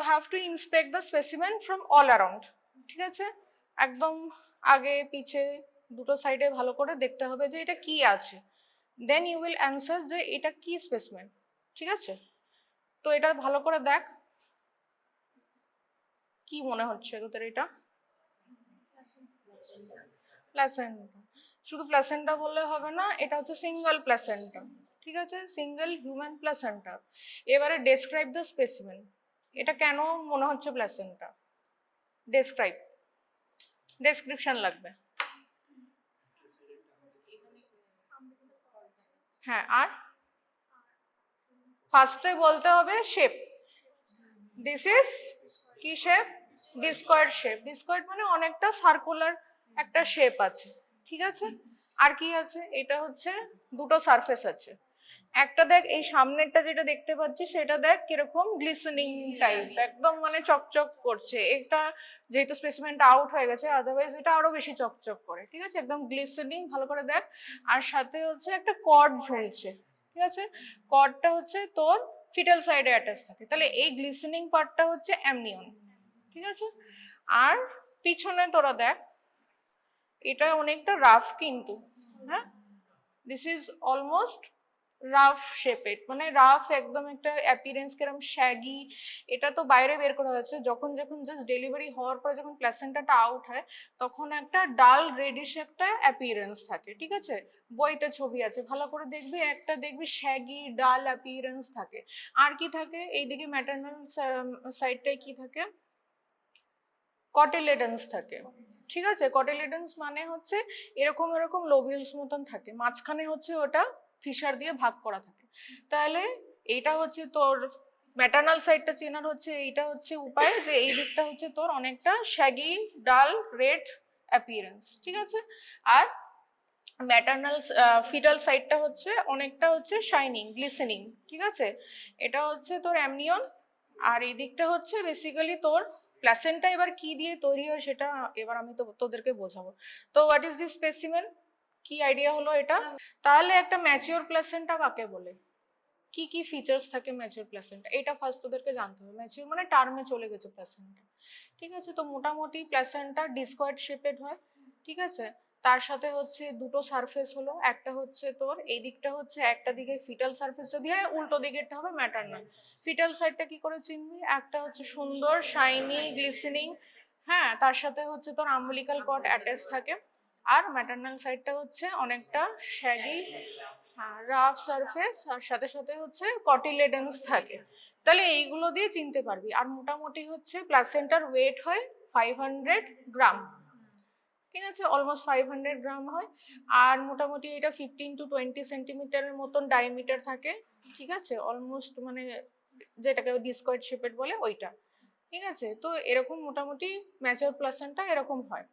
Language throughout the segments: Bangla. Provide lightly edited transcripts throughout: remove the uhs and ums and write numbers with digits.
Have to inspect the specimen from all around, ঠিক আছে, একদম আগে পিছে দুটো সাইডে ভালো করে দেখতে হবে যে এটা কি আছে, দেন ইউ উইল অ্যান্সার যে এটা কি স্পেসিমেন, ঠিক আছে। তো এটা ভালো করে দেখ, কি মনে হচ্ছে তোদের এটা? প্লাসেন্টা। শুধু প্লাসেন্টা বললে হবে না, এটা হচ্ছে সিঙ্গেল প্লাসেন্টা, ঠিক আছে, সিঙ্গেল হিউম্যান প্লাসেন্টা। এবারে ডেসক্রাইব দ্য স্পেসিমেন, এটা কেন মনে হচ্ছে প্লাসেন্টা? ডেসক্রাইব, ডেসক্রিপশন লাগবে। হ্যাঁ, আর ফার্স্টে বলতে হবে শেপ, দিস ইজ কি শেপ? Discoid shape. ডিসকয়েড মানে অনেকটা সার্কুলার একটা শেপ আছে, ঠিক আছে। আর কি আছে? এটা হচ্ছে দুটো সারফেস আছে, একটা দেখ এই সামনেরটা যেটা দেখতে পাচ্ছি সেটা দেখ কিরকম গ্লিসেনিং টাইপ, একদম মানে চকচক করছে, এটা যেহেতু স্পেসিমেনটা আউট হয়ে গেছে, আদারওয়াইজ এটা আরো বেশি চকচক করে, ঠিক আছে, একদম গ্লিসেনিং, ভালো করে দেখ। আর সাথে হচ্ছে একটা কর্ড ঝুলছে, ঠিক আছে, কর্ডটা হচ্ছে তোর ফিটাল সাইডে অ্যাটাচ থাকে, তাহলে এই গ্লিসেনিং পার্টটা হচ্ছে অ্যামনিয়ন, ঠিক আছে। আর পিছনে তোরা দেখ, এটা অনেকটা রাফ কিন্তু, হ্যাঁ, this is almost rough shaped, মানে রাফ একদম একটা অ্যাপিয়ারেন্স কিরকম শ্যাগি, এটা তো বাইরে বের করা হয়েছে, যখন যখন জাস্ট ডেলিভারি হওয়ার পরে যখন প্ল্যাসেন্টাটা আউট হয় তখন একটা ডাল রেডিশ একটা অ্যাপিয়ারেন্স থাকে, ঠিক আছে, বইতে ছবি আছে ভালো করে দেখবি, একটা দেখবি শ্যাগি ডাল অ্যাপিয়ারেন্স থাকে। আর কি থাকে এইদিকে ম্যাটারনাল সাইডটায় কি থাকে? কটিলেডেন্স থাকে, ঠিক আছে। কটিলেডেন্স মানে হচ্ছে এরকম এরকম লোবিউলস মতন থাকে, মাঝখানে হচ্ছে ওটা ফিশার দিয়ে ভাগ করা থাকে। তাহলে এইটা হচ্ছে তোর ম্যাটার্নাল সাইডটা চেনার হচ্ছে এইটা হচ্ছে উপায়, যে এই দিকটা হচ্ছে তোর অনেকটা শ্যাগি ডাল রেড অ্যাপিয়ারেন্স, ঠিক আছে। আর ম্যাটার্নাল ফিটাল সাইডটা হচ্ছে অনেকটা হচ্ছে শাইনিং গ্লিসেনিং, ঠিক আছে, এটা হচ্ছে তোর অ্যামনিয়ন। আর এই দিকটা হচ্ছে বেসিক্যালি তোর প্ল্যাসেন্টা। এবার কি দিয়ে তৈরি হয় সেটা এবার আমি তো তোদেরকে বোঝাবো। তো হোয়াট ইজ দিস স্পেসিমেন, কি আইডিয়া হলো এটা? তাহলে একটা ম্যাচিওর প্ল্যাসেন্টা কাকে বলে, কি কি ফিচার্স থাকে ম্যাচিওর প্ল্যাসেন্টা, এটা ফার্স্ট তোদেরকে জানতে হবে। ম্যাচিওর মানে টার্মে চলে গেছে প্ল্যাসেন্টা, ঠিক আছে। তো মোটামুটি প্ল্যাসেন্টা ডিসকয়েড শেপেড হয়, ঠিক আছে। তার সাথে হচ্ছে দুটো সারফেস হলো, একটা হচ্ছে তোর এই দিকটা হচ্ছে একটা দিকে ফিটাল সারফেস যদি হয়, উল্টো দিকেরটা হবে ম্যাটার্নাল। ফিটাল সাইডটা কি করে চিনবি? একটা হচ্ছে সুন্দর শাইনি গ্লিসেনিং, হ্যাঁ, তার সাথে হচ্ছে তোর আম্বিলিকাল কর্ড অ্যাটাচ থাকে। আর ম্যাটার্নাল সাইডটা হচ্ছে অনেকটা শ্যাগি রাফ সারফেস, আর সাথে সাথে হচ্ছে কটিলেডেন্স থাকে। তাহলে এইগুলো দিয়ে চিনতে পারবি। আর মোটামুটি হচ্ছে প্লাসেন্টার ওয়েট হয় 500 গ্রাম, ঠিক আছে, অলমোস্ট 500 গ্রাম হয়। আর মোটামুটি এটা 15 to 20 সেন্টিমিটারের মতন ডায়ামিটার থাকে, ঠিক আছে, অলমোস্ট মানে যেটাকে ডিসকয়েড শেপেড বলে ওইটা, ঠিক আছে। তো এরকম মোটামুটি ম্যাচিওর প্লাসেন্টা এরকম হয়।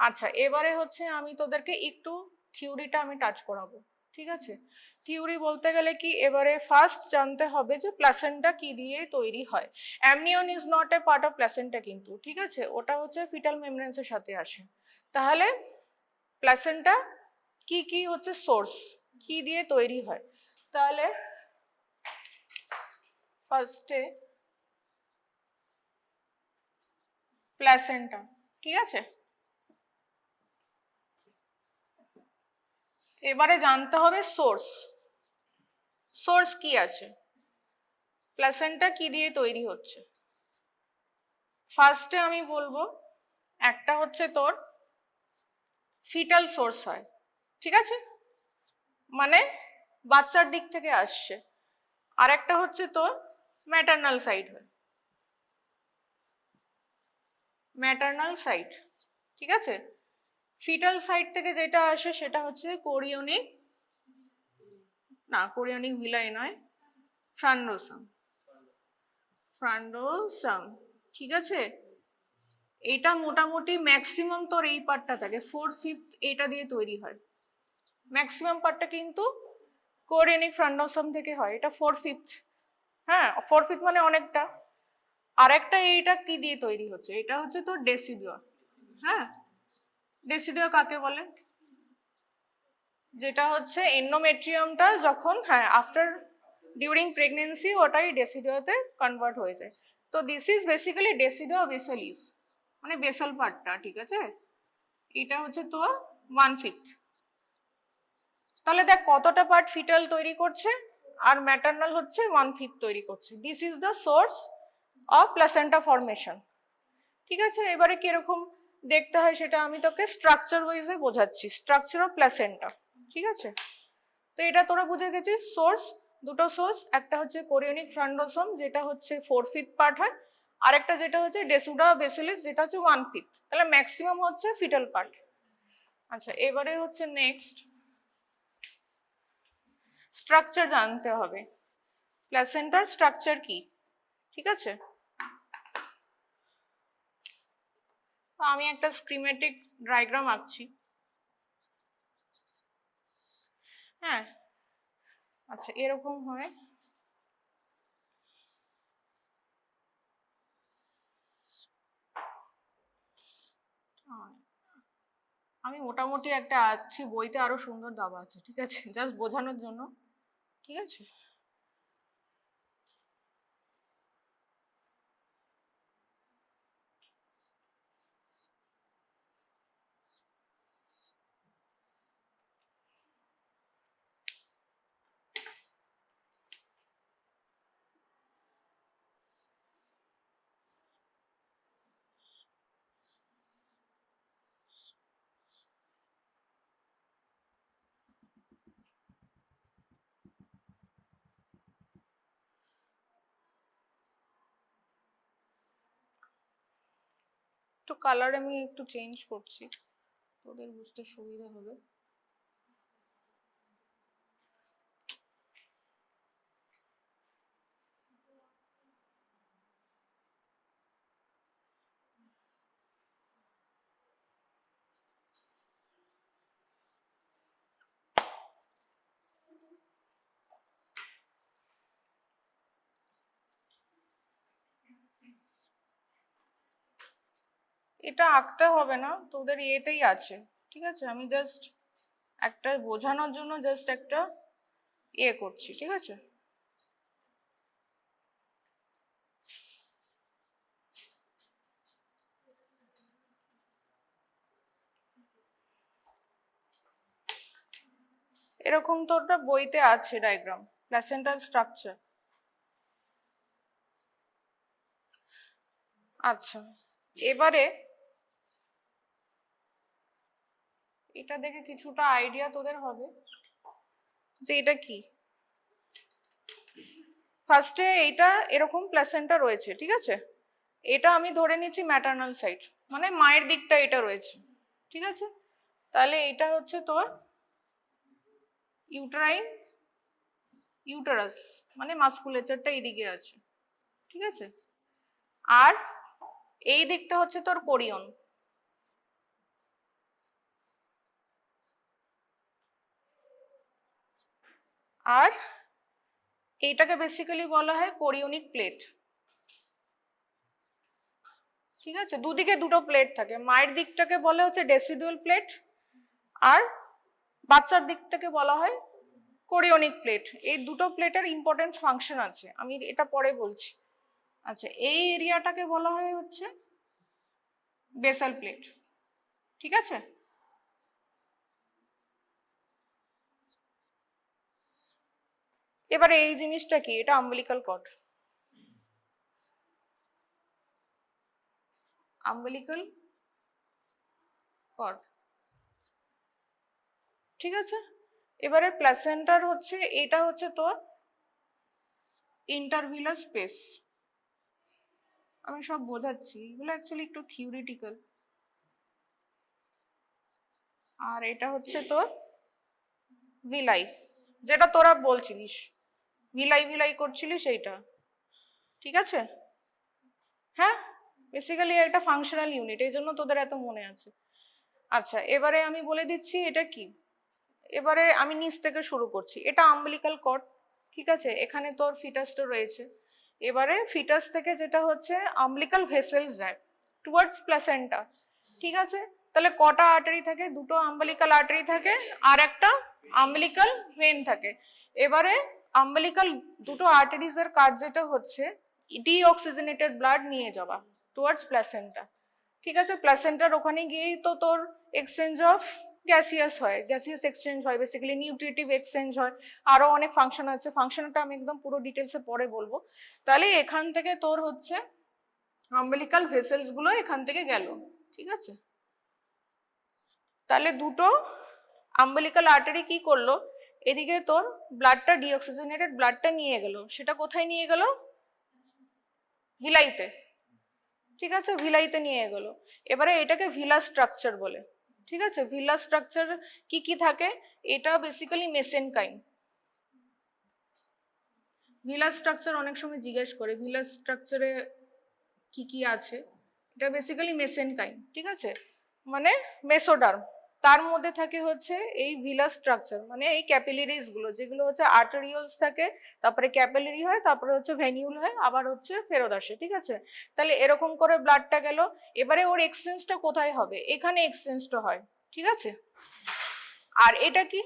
আচ্ছা, এবারে হচ্ছে আমি তোদেরকে একটু থিওরিটা আমি টাচ করাবো, ঠিক আছে। থিওরি বলতে গেলে কি, এবারে ফার্স্ট জানতে হবে যে প্লাসেন্টা কি দিয়ে তৈরি হয়। Amnion is not a part of placenta কিন্তু, ঠিক আছে, ওটা হচ্ছে ফিটাল মেমব্রেনসের সাথে আসে। তাহলে প্লাসেন্টা কি কি হচ্ছে সোর্স, কি দিয়ে তৈরি হয়? তাহলে ফার্স্টে প্লাসেন্টা, ঠিক আছে। এবারে জানতে হবে সোর্স, সোর্স কি আছে, প্লাসেন্টা কি দিয়ে তৈরি হচ্ছে। ফার্স্টে আমি বলবো একটা হচ্ছে তোর ফিটাল সোর্স হয়, ঠিক আছে, মানে বাচ্চার দিক থেকে আসছে। আর একটা হচ্ছে তোর ম্যাটার্নাল সাইড হয়, ম্যাটার্নাল সাইড, ঠিক আছে। ফিটাল সাইড থেকে যেটা আসে সেটা হচ্ছে কোরিওনিক, না কোরিওনিক ভিলাই নয়, ফ্রান্ডোসাম, ফ্রান্ডোসাম, ঠিক আছে। এটা মোটামুটি ম্যাক্সিমাম তোর এই পার্টটা থাকে, 4/5 এটা দিয়ে তৈরি হয়। ম্যাক্সিমাম পার্টটা কিন্তু কোরিওনিক ফ্রান্ডোসাম থেকে হয়, এটা 4/5, হ্যাঁ 4/5 মানে অনেকটা। আরেকটা এইটা কি দিয়ে তৈরি হচ্ছে, এটা হচ্ছে তোর ডেসিডুয়া, হ্যাঁ। ডেসিডুয়া কাকে বলে? যেটা হচ্ছে এন্ডোমেট্রিয়ামটা যখন, হ্যাঁ, আফটার ডিউরিং প্রেগনেন্সি ওটাই ডেসিডুয়াতে কনভার্ট হয়ে যায়। তো দিস ইজ বেসিক্যালি ডেসিডো বেসালিস, মানে বেসাল পার্টটা, ঠিক আছে? এটা হচ্ছে তোর 1/5। তাহলে দেখ কতটা পার্ট ফিটাল তৈরি করছে আর ম্যাটারনাল হচ্ছে 1/5 তৈরি করছে। This is the source of placenta formation, ঠিক আছে? এবারে কিরকম দেখতে হয় সেটা আমি তোকে স্ট্রাকচার ওয়াইজে বোঝাচ্ছি, স্ট্রাকচার অফ প্লাসেন্টা, ঠিক আছে? তো এটা তোরা বুঝে গেছিস সোর্স, দুটো সোর্স, একটা হচ্ছে কোরিওনিক ফ্রান্ডোসোম যেটা হচ্ছে 4/5 পার্ট হয়, আরেকটা যেটা হচ্ছে ডেসুডা বেসিলিস যেটা হচ্ছে 1/5। তাহলে ম্যাক্সিমাম হচ্ছে ফিটাল পার্ট। আচ্ছা, এবারে হচ্ছে নেক্সট স্ট্রাকচার জানতে হবে, প্লাসেন্টার স্ট্রাকচার কি, ঠিক আছে? তো আমি একটা স্কিমেটিক ডায়াগ্রাম আঁকছি, হ্যাঁ? আচ্ছা, এরকম হয়। আমি মোটামুটি একটা আঁকছি, বইতে আরো সুন্দর দেওয়া আছে, ঠিক আছে? জাস্ট বোঝানোর জন্য, ঠিক আছে? একটু কালার আমি একটু চেঞ্জ করছি, তোদের বুঝতে সুবিধা হবে। এটা আঁকতে হবে না, তোদের ইয়েতেই আছে, ঠিক আছে? আমি জাস্ট একটা বোঝানোর জন্য জাস্ট একটা ইয়ে করছি, ঠিক আছে? এরকম তোরটা বইতে আছে ডায়াগ্রাম, প্লাসেন্টাল স্ট্রাকচার। আচ্ছা, এবারে এটা দেখে কিছুটা আইডিয়া তোদের হবে যে এটা কি। ফার্স্টে এইটা এরকম প্লাসেন্টা রয়েছে, ঠিক আছে? এটা আমি ধরে নিচ্ছি ম্যাটারনাল সাইড, মানে মায়ের দিকটা এটা রয়েছে, ঠিক আছে? তাহলে এটা হচ্ছে তোর ইউটারাইন, ইউটারাস, মানে মাসকুলেচারটা এইদিকে আছে, ঠিক আছে? আর এই দিকটা হচ্ছে তোর কোরিয়ন, আর এইটাকে বেসিক্যালি বলা হয় কোরিওনিক প্লেট, ঠিক আছে? দুদিকে দুটো প্লেট থাকে, মায়ের দিকটাকে বলা হচ্ছে ডেসিডুয়াল প্লেট, আর বাচ্চার দিক থেকে বলা হয় কোরিওনিক প্লেট। এই দুটো প্লেটের ইম্পর্টেন্ট ফাংশন আছে, আমি এটা পরে বলছি। আচ্ছা, এই এরিয়াটাকে বলা হয় হচ্ছে বেসাল প্লেট, ঠিক আছে? এবারে এই জিনিসটা কি, এটা আম্বিলিকাল কর্ড, আম্বিলিকাল কর্ড, ঠিক আছে? এবারে প্লাসেন্টার হচ্ছে, এটা হচ্ছে তোর ইন্টারভিলার স্পেস। আমি সব বোঝাচ্ছি, এগুলো অ্যাকচুয়ালি একটু থিওরিটিক্যাল। আর এটা হচ্ছে তোর ভিলাই, যেটা তোরা বলছিলিস, ভিলাই ভিলাই করছিলিস সেইটা, ঠিক আছে? হ্যাঁ, বেসিক্যালি একটা ফাংশনাল ইউনিট, এই জন্য তোদের এত মনে আছে। আচ্ছা, এবারে আমি বলে দিচ্ছি এটা কি। এবারে আমি নিচ থেকে শুরু করছি, এটা আম্বিলিকাল কর্ড, ঠিক আছে? এখানে তোর ফিটাসটা রয়েছে। এবারে ফিটাস থেকে যেটা হচ্ছে আম্বিলিকাল ভেসেলস যায় টুয়ার্ডস প্লাসেন্টা, ঠিক আছে? তাহলে কটা আর্টারি থাকে? দুটো আম্বিলিকাল আর্টারি থাকে আর একটা আম্বিলিকাল ভেন থাকে। এবারে আম্বিলিকাল দুটো আর্টারিজ এর কাজ যেটা হচ্ছে, ডিঅক্সিজেনেটেড ব্লাড নিয়ে যাওয়া টুয়ার্ডস প্ল্যাসেন্টা। ঠিক আছে, প্ল্যাসেন্টার ওখানে গিয়েই তো তোর এক্সচেঞ্জ অফ গ্যাসিয়াস হয়, গ্যাসিয়াস এক্সচেঞ্জ হয়, বেসিক্যালি নিউট্রিটিভ এক্সচেঞ্জ হয়, আরো অনেক ফাংশন আছে, ফাংশনটা আমি একদম পুরো ডিটেলসে পরে বলবো। তাহলে এখান থেকে তোর হচ্ছে আম্বিলিকাল ভেসেলস গুলো এখান থেকে গেল। ঠিক আছে, তাহলে দুটো আম্বিলিকাল আর্টারি কি করলো, এদিকে তোর ব্লাডটা ডিঅক্সিজেনেটেড ব্লাডটা নিয়ে গেল, সেটা কোথায় নিয়ে গেল, ভিলাইতে। ঠিক আছে, ভিলাইতে নিয়ে গেল। এবারে এটাকে ভিলা স্ট্রাকচার বলে। ঠিক আছে, ভিলা স্ট্রাকচার কি কি থাকে, এটা বেসিক্যালি মেসেনকাইম। ভিলা স্ট্রাকচার অনেক সময় জিজ্ঞেস করে ভিলা স্ট্রাকচারে কি কি আছে, এটা বেসিক্যালি মেসেনকাইম। ঠিক আছে, মানে মেসোডার্ম, তার মধ্যে থাকে হচ্ছে এই ভিলা স্ট্রাকচার, মানে এই ক্যাপিলারিজ গুলো, যেগুলো হচ্ছে আর্টেরিয়লস থাকে, তারপরে ক্যাপিলারি হয়, তারপরে হচ্ছে ভেনিউল হয়, আবার হচ্ছে ফেরত আসে। ঠিক আছে, তাহলে এরকম করে ব্লাডটা গেল, এবারে ওর এক্সচেঞ্জটা কোথায় হবে, এখানে এক্সচেঞ্জটা হয়। ঠিক আছে, আর এটা কি,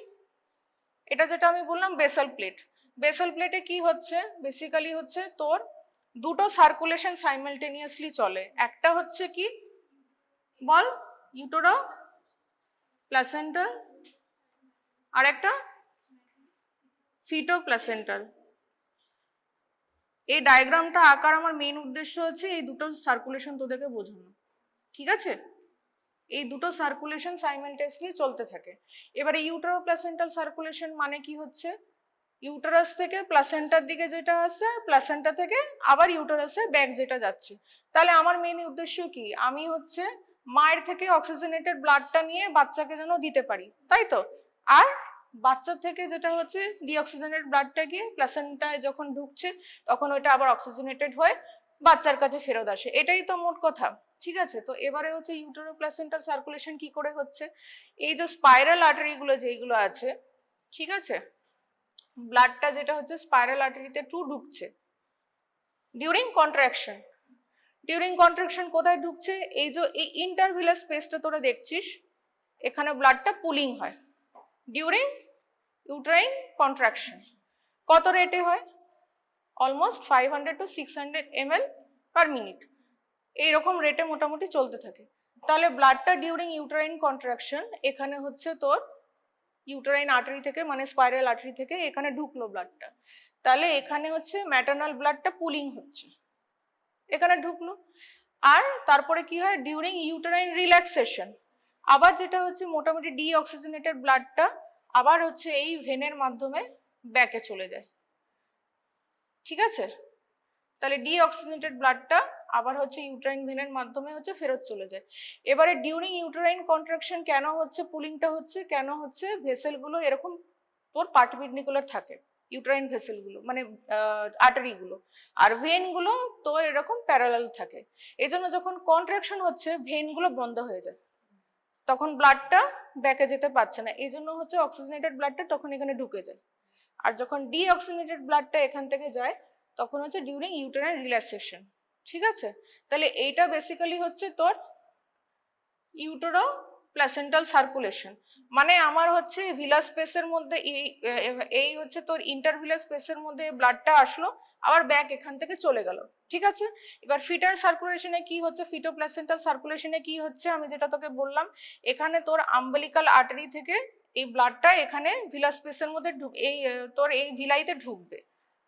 এটা যেটা আমি বললাম বেসাল প্লেট। বেসাল প্লেটে কি হচ্ছে, বেসিক্যালি হচ্ছে তোর দুটো সার্কুলেশন সাইমালটেনিয়াসলি চলে। একটা হচ্ছে কি বল, ইউটেরো প্লাসেন্টাল, আর একটা ফিটো প্লাসেন্টাল। এই ডায়াগ্রামটা আঁকার আমার মেইন উদ্দেশ্য হচ্ছে এই দুটো সার্কুলেশন তোদেরকে বোঝানো। ঠিক আছে, এই দুটো সার্কুলেশন সাইমালটেনিয়াসলি চলতে থাকে। এবারে ইউটেরো প্লাসেন্টাল সার্কুলেশন মানে কি হচ্ছে, ইউটারাস থেকে প্লাসেন্টার দিকে যেটা আসে, প্লাসেন্টা থেকে আবার ইউটারাসে ব্যাক যেটা যাচ্ছে। তাহলে আমার মেইন উদ্দেশ্য কি, আমি হচ্ছে মায়ের থেকে অক্সিজেনেটেড ব্লাডটা নিয়ে বাচ্চাকে যেন দিতে পারি, তাই তো। আর বাচ্চা থেকে যেটা হচ্ছে ডিঅক্সিজেনেটেড ব্লাডটা গিয়ে প্লাসেন্টায় যখন ঢুকছে, তখন ওইটা আবার অক্সিজেনেটেড হয়ে বাচ্চার কাছে ফেরত আসে, এটাই তো মোট কথা। ঠিক আছে, তো এবারে হচ্ছে ইউটেরো প্লাসেন্টাল সার্কুলেশন কি করে হচ্ছে, এই যে স্পাইরাল আর্টারিগুলো যেগুলো আছে, ঠিক আছে, ব্লাডটা যেটা হচ্ছে স্পাইরাল আর্টারিতে টু ঢুকছে ডিউরিং কন্ট্রাকশন। ডিউরিং কন্ট্রাকশন কোথায় ঢুকছে, এই যে এই ইন্টারভিলার স্পেসটা তোরা দেখছিস, এখানে ব্লাডটা পুলিং হয় ডিউরিং ইউট্রাইন কন্ট্রাকশন। কত রেটে হয়, almost 500 to 600 ml per minute, এইরকম রেটে মোটামুটি চলতে থাকে। তাহলে ব্লাডটা ডিউরিং ইউট্রাইন কন্ট্রাকশন এখানে হচ্ছে তোর ইউটেরাইন আর্টারি থেকে, মানে স্পাইরাল আর্টারি থেকে এখানে ঢুকলো ব্লাডটা, তাহলে এখানে হচ্ছে ম্যাটারনাল ব্লাডটা পুলিং হচ্ছে, এখানে ঢুকলো। আর তারপরে কি হয়, ডিউরিং ইউটেরাইন রিল্যাক্সেশন আবার যেটা হচ্ছে মোটামুটি ডিঅক্সিজেনেটেড ব্লাডটা আবার হচ্ছে এই ভেনের মাধ্যমে ব্যাকে চলে যায়। ঠিক আছে, তাহলে ডিঅক্সিজেনেটেড ব্লাডটা আবার হচ্ছে ইউটেরাইন ভেনের মাধ্যমে হচ্ছে ফেরত চলে যায়। এবারে ডিউরিং ইউটেরাইন কন্ট্রাকশন কেন হচ্ছে, পুলিংটা হচ্ছে কেন হচ্ছে, ভেসেলগুলো এরকম তোর পার্টিকুলার থাকে, ইউটেরাইন ভেসেলগুলো মানে আর্টারিগুলো, আর ভেনগুলো তোর এরকম প্যারালাল থাকে। এই জন্য যখন কন্ট্রাকশন হচ্ছে ভেনগুলো বন্ধ হয়ে যায়, তখন ব্লাডটা ব্যাকে যেতে পারছে না, এই জন্য হচ্ছে অক্সিজেনেটেড ব্লাডটা তখন এখানে ঢুকে যায়। আর যখন ডিঅক্সিজেনেটেড ব্লাডটা এখান থেকে যায় তখন হচ্ছে ডিউরিং ইউটেরাইন রিল্যাক্সেশন। ঠিক আছে, তাহলে এইটা বেসিক্যালি হচ্ছে তোর ইউটেরো প্লাসেন্টাল সার্কুলেশন। মানে আমার হচ্ছে ভিলা স্পেসের মধ্যে এই হচ্ছে তোর ইন্টারভিলা স্পেসের মধ্যে ব্লাডটা আসলো, আবার ব্যাক এখান থেকে চলে গেল। ঠিক আছে, এবার ফিটার সার্কুলেশনে কি হচ্ছে, ফিটো প্লাসেন্টাল সার্কুলেশনে কি হচ্ছে, আমি যেটা তোকে বললাম, এখানে তোর আম্বিলিকাল আর্টারি থেকে এই ব্লাডটা এখানে ভিলা স্পেসের মধ্যে এই তোর এই ভিলাইতে ঢুকবে।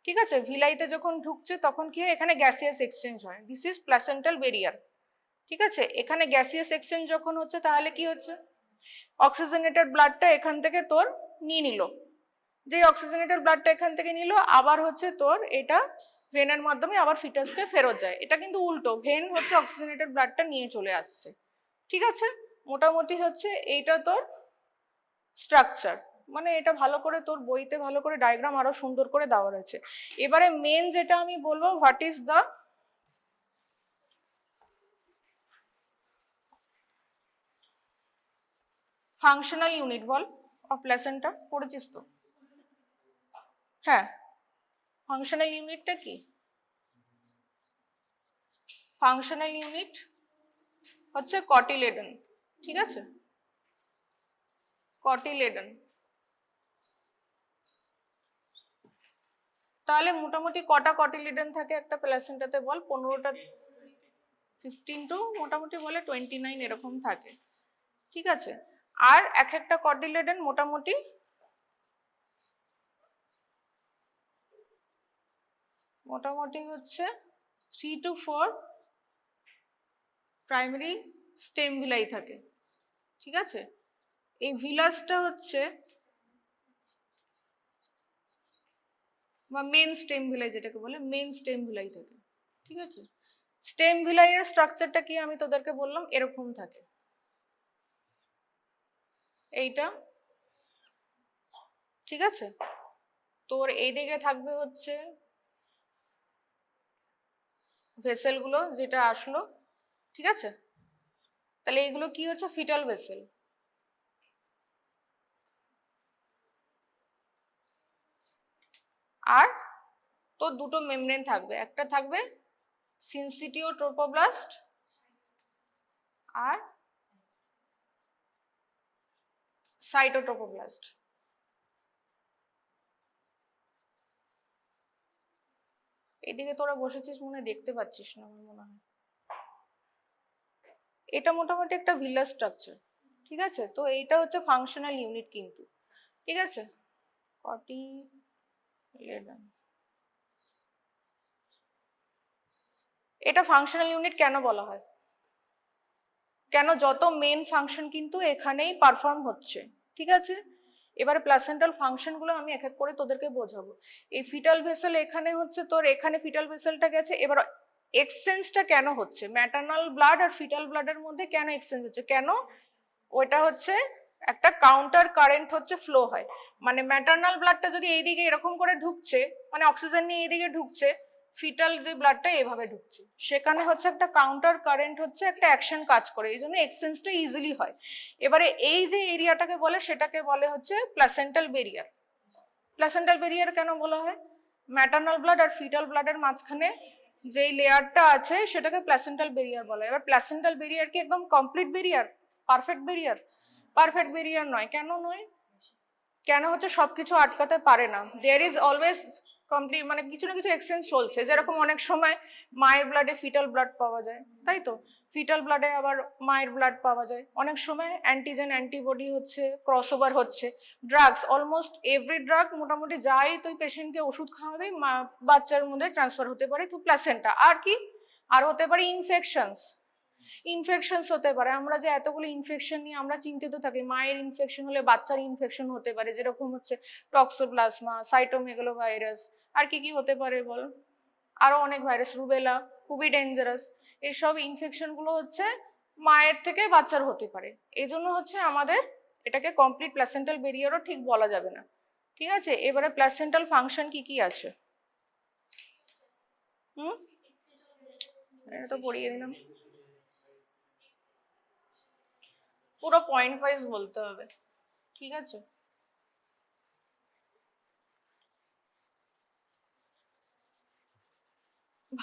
ঠিক আছে, ভিলাইতে যখন ঢুকছে তখন কি হয়, এখানে গ্যাসিয়াস এক্সচেঞ্জ হয়, দিস ইজ প্লাসেন্টাল ব্যারিয়ার। ঠিক আছে, এখানে গ্যাসিয়াস এক্সচেঞ্জ যখন হচ্ছে তাহলে কি হচ্ছে, অক্সিজেনেটেড ব্লাডটা এখান থেকে তোর নিয়ে নিল, যে অক্সিজেনেটেড ব্লাডটা এখান থেকে নিল আবার হচ্ছে তোর এটা ভেনের মাধ্যমে আবার ফিটাসকে ফেরত যায়। এটা কিন্তু উল্টো, ভেন হচ্ছে অক্সিজেনেটেড ব্লাডটা নিয়ে চলে আসছে। ঠিক আছে, মোটামুটি হচ্ছে এইটা তোর স্ট্রাকচার, মানে এটা ভালো করে তোর বইতে ভালো করে ডায়াগ্রাম আরো সুন্দর করে দেওয়া রয়েছে। এবারে মেন যেটা আমি বলবো, what is the functional unit ball of placenta, পড়েছিস তো? হ্যাঁ, ফাংশনাল ইউনিটটা কি, ফাংশনাল ইউনিট হচ্ছে কটিলেডন। ঠিক আছে, কটিলেডন। তাহলে মোটামুটি কটা কটিলিডন থাকে একটা প্লাসেন্টাতে বল? 15টা, 15 টু মোটামুটি বলে 29 এরকম থাকে, ঠিক আছে। আর এক একটা কটিলিডন মোটামুটি হচ্ছে 3 to 4 প্রাইমারি স্টেম ভিলাই থাকে, ঠিক আছে। এই ভিলাসটা হচ্ছে বা মেন স্টেম ভিলাই যেটাকে বলে, মেন স্টেম ভিলাই থাকে, ঠিক আছে। স্টেম ভিলাইয়ের স্ট্রাকচারটা কি আমি তোদেরকে বললাম, এরকম থাকে। এইটা, ঠিক আছে। তোর এইদিকে থাকবে হচ্ছে ভেসেলগুলো যেটা আসলো, ঠিক আছে। তাহলে এইগুলো কি হচ্ছে, ফিটাল ভেসেল। আর তোর দুটো মেমব্রেন থাকবে, একটা থাকবে সিনসিটিও ট্রোপোব্লাস্ট আর সাইটোট্রোপোব্লাস্ট। এদিকে তোরা বসেছিস মনে হয় দেখতে পাচ্ছিস না, আমার মনে হয়। এটা মোটামুটি একটা ভিলাস স্ট্রাকচার, ঠিক আছে। তো এইটা হচ্ছে ফাংশনাল ইউনিট কিন্তু, ঠিক আছে। এটা ফাংশনাল ইউনিট কেন বলা হয়, কেন, যত মেন ফাংশন কিন্তু এখানেই পারফর্ম হচ্ছে, ঠিক আছে। এবারে প্লাসেন্টাল ফাংশন গুলো আমি এক এক করে তোদেরকে বোঝাবো। এই ফিটাল ভেসেল এখানে হচ্ছে তোর, এখানে ফিটাল ভেসেলটা গেছে। এবার এক্সচেঞ্জটা কেন হচ্ছে, ম্যাটারনাল ব্লাড আর ফিটাল ব্লাডের মধ্যে কেন এক্সচেঞ্জ হচ্ছে, কেন, ওইটা হচ্ছে একটা কাউন্টার কারেন্ট হচ্ছে ফ্লো হয়। মানে ম্যাটারনাল ব্লাডটা যদি এইদিকে এরকম করে ঢুকছে, মানে অক্সিজেন নিয়ে এইদিকে ঢুকছে, ফিটাল যে ব্লাডটা এভাবে ঢুকছে, সেখানে হচ্ছে একটা কাউন্টার কারেন্ট হচ্ছে একটা অ্যাকশন কাজ করে, এই জন্য এক্সচেঞ্জটা ইজিলি হয়। এবারে এই যে এরিয়াটাকে বলে সেটাকে বলে হচ্ছে প্লাসেন্টাল বেরিয়ার। প্লাসেন্টাল বেরিয়ার কেন বলা হয়, ম্যাটারনাল ব্লাড আর ফিটাল ব্লাডের মাঝখানে যেই লেয়ারটা আছে সেটাকে প্লাসেন্টাল বেরিয়ার বলা হয়। এবার প্লাসেন্টাল বেরিয়ার কি একদম complete barrier, perfect barrier? Perfect barrier নয়। কেন নয়, কেন হচ্ছে সবকিছু আটকাতে পারে না, দেয়ার ইজ অলওয়েজ কমপ্লিট, মানে কিছু না কিছু এক্সচেঞ্জ চলছে। যেরকম অনেক সময় মায়ের ব্লাডে ফিটাল ব্লাড পাওয়া যায়, তাই তো, ফিটাল ব্লাডে আবার মায়ের ব্লাড পাওয়া যায়। অনেক সময় অ্যান্টিজেন অ্যান্টিবডি হচ্ছে ক্রসওভার হচ্ছে। ড্রাগস, অলমোস্ট এভরি ড্রাগ মোটামুটি যাই তুই পেশেন্টকে ওষুধ খাওয়াবে বাচ্চার মধ্যে ট্রান্সফার হতে পারে থ্রু প্লাসেন্টা। আর কি, আর হতে পারে ইনফেকশনস, ইনফেকশনস হতে পারে। আমরা যে এতগুলো ইনফেকশন নিয়ে আমরা চিন্তিত থাকি, মায়ের ইনফেকশন হলে বাচ্চার ইনফেকশন হতে পারে, যেরকম হচ্ছে টক্সোপ্লাজমা, সাইটোমেগালো ভাইরাস। আর কি কি হতে পারে বল, আরো অনেক ভাইরাস, রুবেলা, খুবই ডেঞ্জারাস। এইসব ইনফেকশন গুলো হচ্ছে মায়ের থেকে বাচ্চার হতে পারে। এই জন্য হচ্ছে আমাদের এটাকে কমপ্লিট প্লাসেন্টাল বেরিয়ারও ঠিক বলা যাবে না, ঠিক আছে। এবারে প্লাসেন্টাল ফাংশন কি কি আছে, এটা তো পড়িয়ে দিলাম। পুরো পয়েন্ট ওয়াইজ বলতে হবে, ঠিক আছে।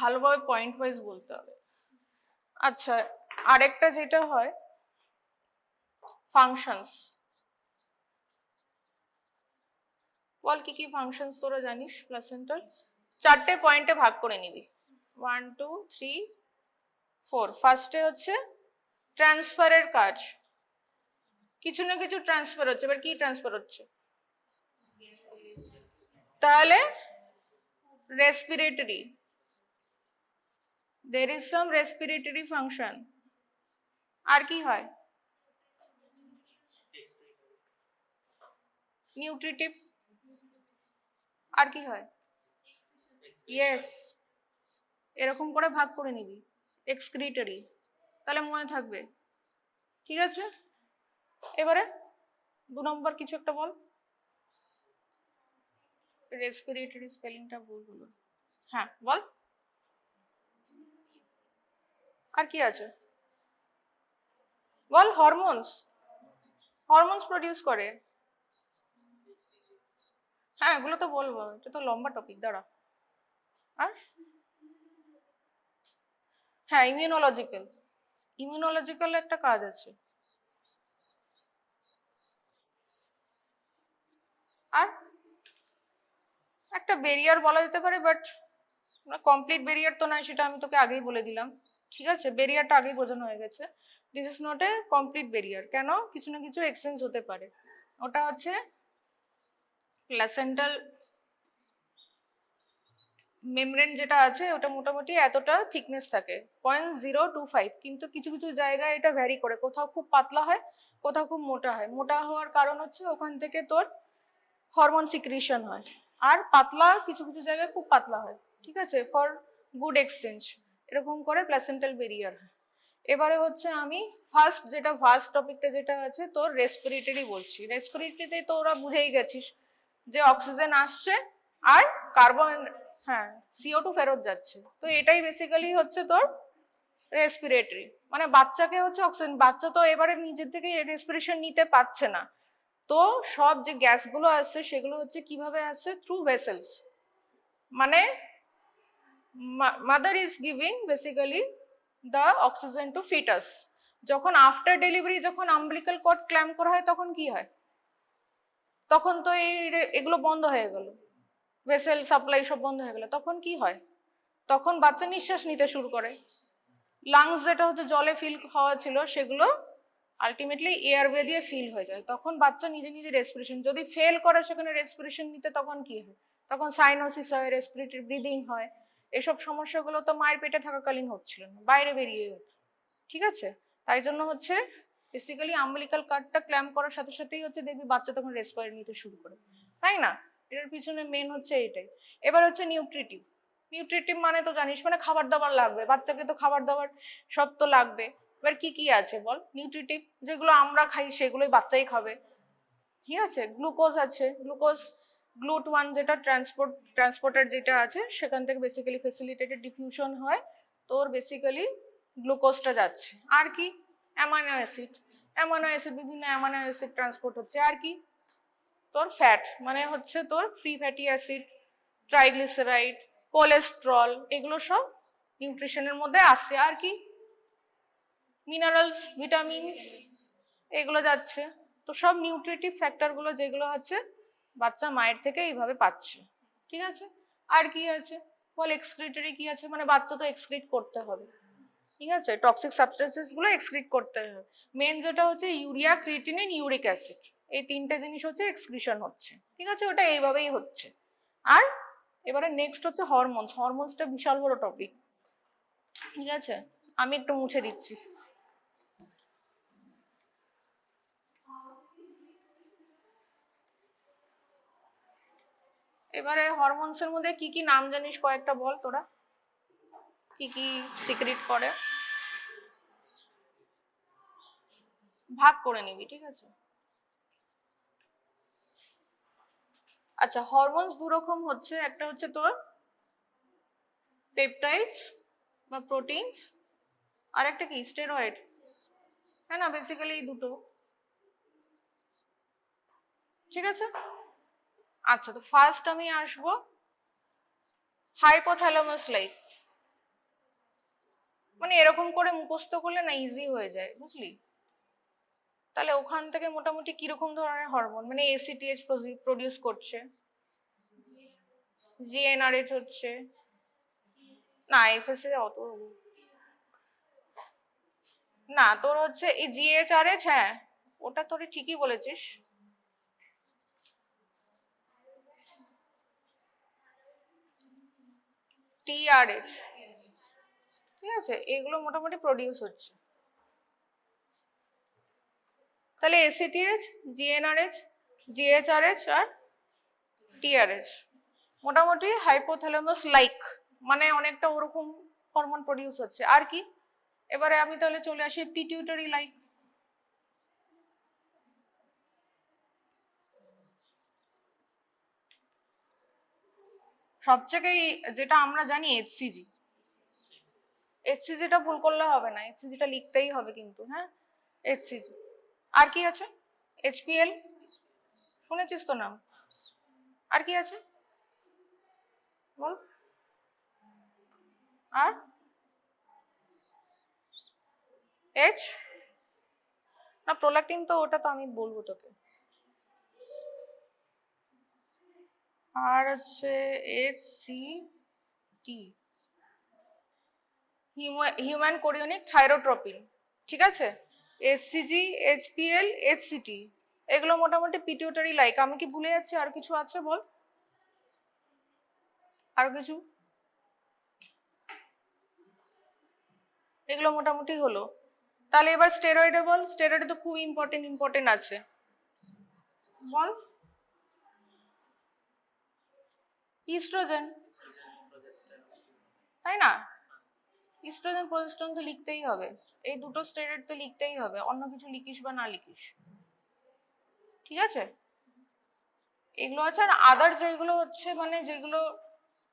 ভালোভাবে পয়েন্ট ওয়াইজ বলতে হবে। আচ্ছা, আরেকটা যেটা হয় ফাংশনস, বল কি কি ফাংশনস তোরা জানিস প্লাসেন্টার? চারটে পয়েন্টে ভাগ করে নিবি, 1 2 3 4। ফার্স্টে হচ্ছে ট্রান্সফারের কাজ, কিছু না কিছু ট্রান্সফার হচ্ছে। এবার কি ট্রান্সফার হচ্ছে, তাহলে respiratory, there is some respiratory function। আর কি হয়, নিউট্রিটিভ। আর কি হয়, ইয়েস, এরকম করে ভাগ করে নিবি, এক্সক্রিটরি, তাহলে মনে থাকবে, ঠিক আছে। এবারে 2 নম্বর কিছু একটা বল, রেসপিরেটরি স্পেলিংটা ভুল হলো, হ্যাঁ বল। আর কি আছে বল, হরমোনস, হরমোনস প্রডিউস করে, হ্যাঁ এগুলো তো বলবো, এটা তো লম্বা টপিক, দাঁড়া। আর হ্যাঁ ইমিউনোলজিক্যাল, ইমিউনোলজিক্যাল একটা কাজ আছে। আর একটা বেরিয়ার বলা যেতে পারে, বাট কমপ্লিট বেরিয়ার তো নয়, সেটা আমি তোকে আগেই বলে দিলাম। ঠিক আছে, বেরিয়ারটা আগেই বোঝানো হয়ে গেছে। This is not A complete barrier, কেন? কিছু না কিছু এক্সচেঞ্জ হতে পারে। ওটা হচ্ছে প্লাসেন্টাল মেমব্রেন যেটা আছে ওটা মোটামুটি এতটা থিকনেস থাকে, 0.025, কিন্তু কিছু কিছু জায়গায় এটা ভ্যারি করে, কোথাও খুব পাতলা হয়, কোথাও খুব মোটা হয়। মোটা হওয়ার কারণ হচ্ছে ওখান থেকে তোর হরমোন সিক্রিশন হয়, আর পাতলা কিছু কিছু জায়গায় খুব পাতলা হয়। ঠিক আছে, ফর গুড এক্সচেঞ্জ, এরকম করে প্লাসেন্টাল বেরিয়ার হয়। এবারে হচ্ছে আমি ফার্স্ট যেটা ফার্স্ট টপিকটা যেটা আছে তোর রেসপিরেটরি বলছি। রেসপিরেটরিতে তো ওরা বুঝেই গেছিস যে অক্সিজেন আসছে আর কার্বন, হ্যাঁ, CO2 ফেরত যাচ্ছে। তো এটাই বেসিক্যালি হচ্ছে তোর রেসপিরেটরি, মানে বাচ্চাকে হচ্ছে অক্সিজেন, বাচ্চা তো এবারে নিজের থেকে রেসপিরেশন নিতে পারছে না, তো সব যে গ্যাসগুলো আসছে সেগুলো হচ্ছে কিভাবে আসছে? থ্রু ভেসেলস, মানে mother is giving basically the oxygen to foetus. যখন আফটার ডেলিভারি যখন আম্বিলিক্যাল কর্ড ক্ল্যাম্প করা হয় তখন কি হয়? তখন তো এগুলো বন্ধ হয়ে গেল, ভেসেল সাপ্লাই সব বন্ধ হয়ে গেল, তখন কি হয়? তখন বাচ্চা নিঃশ্বাস নিতে শুরু করে, লাংস যেটা হচ্ছে জলে ফিল হওয়া ছিল সেগুলো আলটিমেটলি এয়ারওয়ে দিয়ে ফিল হয়ে যায়, তখন বাচ্চা নিজে নিজে রেসপিরেশন যদি ফেল করে সেখানে রেসপিরেশন নিতে, তখন কি হয়? তখন সাইনোসিস হয়, রেসপিরেটরি ব্রিদিং হয়। এসব সমস্যাগুলো তো মায়ের পেটে থাকাকালীন হচ্ছিল না, বাইরে বেরিয়ে হতো। ঠিক আছে, তাই জন্য হচ্ছে বেসিক্যালি আম্বিলিক্যাল কার্ডটা ক্ল্যাম্প করার সাথে সাথেই হচ্ছে দেখবি বাচ্চা তখন রেসপিরেট নিতে শুরু করে, তাই না? এটার পিছনে মেন হচ্ছে এটাই। এবার হচ্ছে নিউট্রিটিভ। নিউট্রিটিভ মানে তো জানিস, মানে খাবার দাবার লাগবে বাচ্চাকে, তো খাবার দাবার সব তো লাগবে। এবার কি কি আছে বল নিউট্রিটিভ? যেগুলো আমরা খাই সেগুলোই বাচ্চাই খাবে। ঠিক আছে, গ্লুকোজ আছে, গ্লুকোজ GLUT1 যেটা ট্রান্সপোর্টার যেটা আছে সেখান থেকে বেসিক্যালি ফ্যাসিলিটেটেড ডিফিউশন হয়, তোর বেসিক্যালি গ্লুকোজটা যাচ্ছে। আর কি? অ্যামাইনো অ্যাসিড, অ্যামাইনো অ্যাসিড, বিভিন্ন অ্যামাইনো অ্যাসিড ট্রান্সপোর্ট হচ্ছে। আর কি? তোর ফ্যাট, মানে হচ্ছে তোর free fatty acid, triglyceride, cholesterol, এগুলো সব নিউট্রিশনের মধ্যে আসছে। আর কি? মিনারেলস, ভিটামিনস, এগুলো যাচ্ছে। তো সব নিউট্রিটিভ ফ্যাক্টরগুলো যেগুলো হচ্ছে বাচ্চা মায়ের থেকে এইভাবে পাচ্ছে। ঠিক আছে, আর কি আছে বল? এক্সক্রিটরি কি আছে? মানে বাচ্চা তো এক্সক্রিট করতে হবে, ঠিক আছে, টক্সিক সাবস্টেন্সেস গুলো এক্সক্রিট করতে হবে। মেন যেটা হচ্ছে ইউরিয়া, ক্রিয়েটিনিন, ইউরিক অ্যাসিড, এই তিনটে জিনিস হচ্ছে এক্সক্রিশন হচ্ছে। ঠিক আছে, ওটা এইভাবেই হচ্ছে। আর এবারে নেক্সট হচ্ছে হরমোনস। হরমোনসটা বিশাল বড় টপিক। ঠিক আছে, আমি একটু মুছে দিচ্ছি। এবারে হরমোনস এর মধ্যে কি কি নাম জানিস কয়েকটা বল তোরা, কি কি সিক্রেট করে? ভাগ করে নিবি, ঠিক আছে? আচ্ছা, হরমোনস দু রকম হচ্ছে, একটা হচ্ছে তোর পেপটাইডস বা প্রোটিনস, আর একটা কি স্টেরয়েড, হ্যাঁ না, বেসিক্যালি এই দুটো। ঠিক আছে, আচ্ছা, তো ফার্স্ট আমি আসবো হাইপোথ্যালামাস লাইক, মানে এরকম করে মুখস্থ করলে না ইজি হয়ে যায়, বুঝলি? তাহলে ওখান থেকে মোটামুটি কিরকম ধরনের হরমোন, মানে ACTH প্রডিউস করছে, GnRH হচ্ছে, না FSH অত না, তোর হচ্ছে এই GHRH, হ্যাঁ ওটা তোর ঠিকই বলেছিস। TRH, ঠিক আছে, এগুলো মোটামুটি প্রডিউস হচ্ছে। তাহলে ACTH, GnRH, GHRH আর TRH মোটামুটি হাইপোথ্যালামাস লাইক, মানে অনেকটা ওরকম হরমোন প্রডিউস হচ্ছে। আর কি? এবারে আমি তাহলে চলে আসি পিটিউটারি লাইক। সবথেকে যেটা আমরা জানি HCG, HCGটা ভুল করলে হবে না, HCGটা লিখতেই হবে কিন্তু, হ্যাঁ HCG। আর কি আছে? HPL, শুনেছিস তো নাম? আর কি আছে বল? আর H না, প্রোল্যাকটিন তো ওটা তো আমি বলবো তোকে। আর হচ্ছে HCT, হিউম্যান কোরিওনিক থাইরোট্রপিন, ঠিক আছে। HCG, HPL, HCT, এগুলো মোটামুটি পিটিউটারি লাইক। আমি কি ভুলে যাচ্ছি? আর কিছু আছে বল, আর কিছু? এগুলো মোটামুটি হলো। তাহলে এবার স্টেরয়েডে বল, স্টেরয়েডে তো খুব ইম্পর্টেন্ট আছে, বল। ইস্ট্রোজেন, তাই না? ইস্ট্রোজেন প্রজেস্টেরন তো লিখতেই হবে, এই দুটো স্টেরয়েড তো লিখতেই হবে, অন্য কিছু লিখিস বা না লিখিস, ঠিক আছে। এগুলো আছে। আর আদার যেগুলো হচ্ছে মানে যেগুলো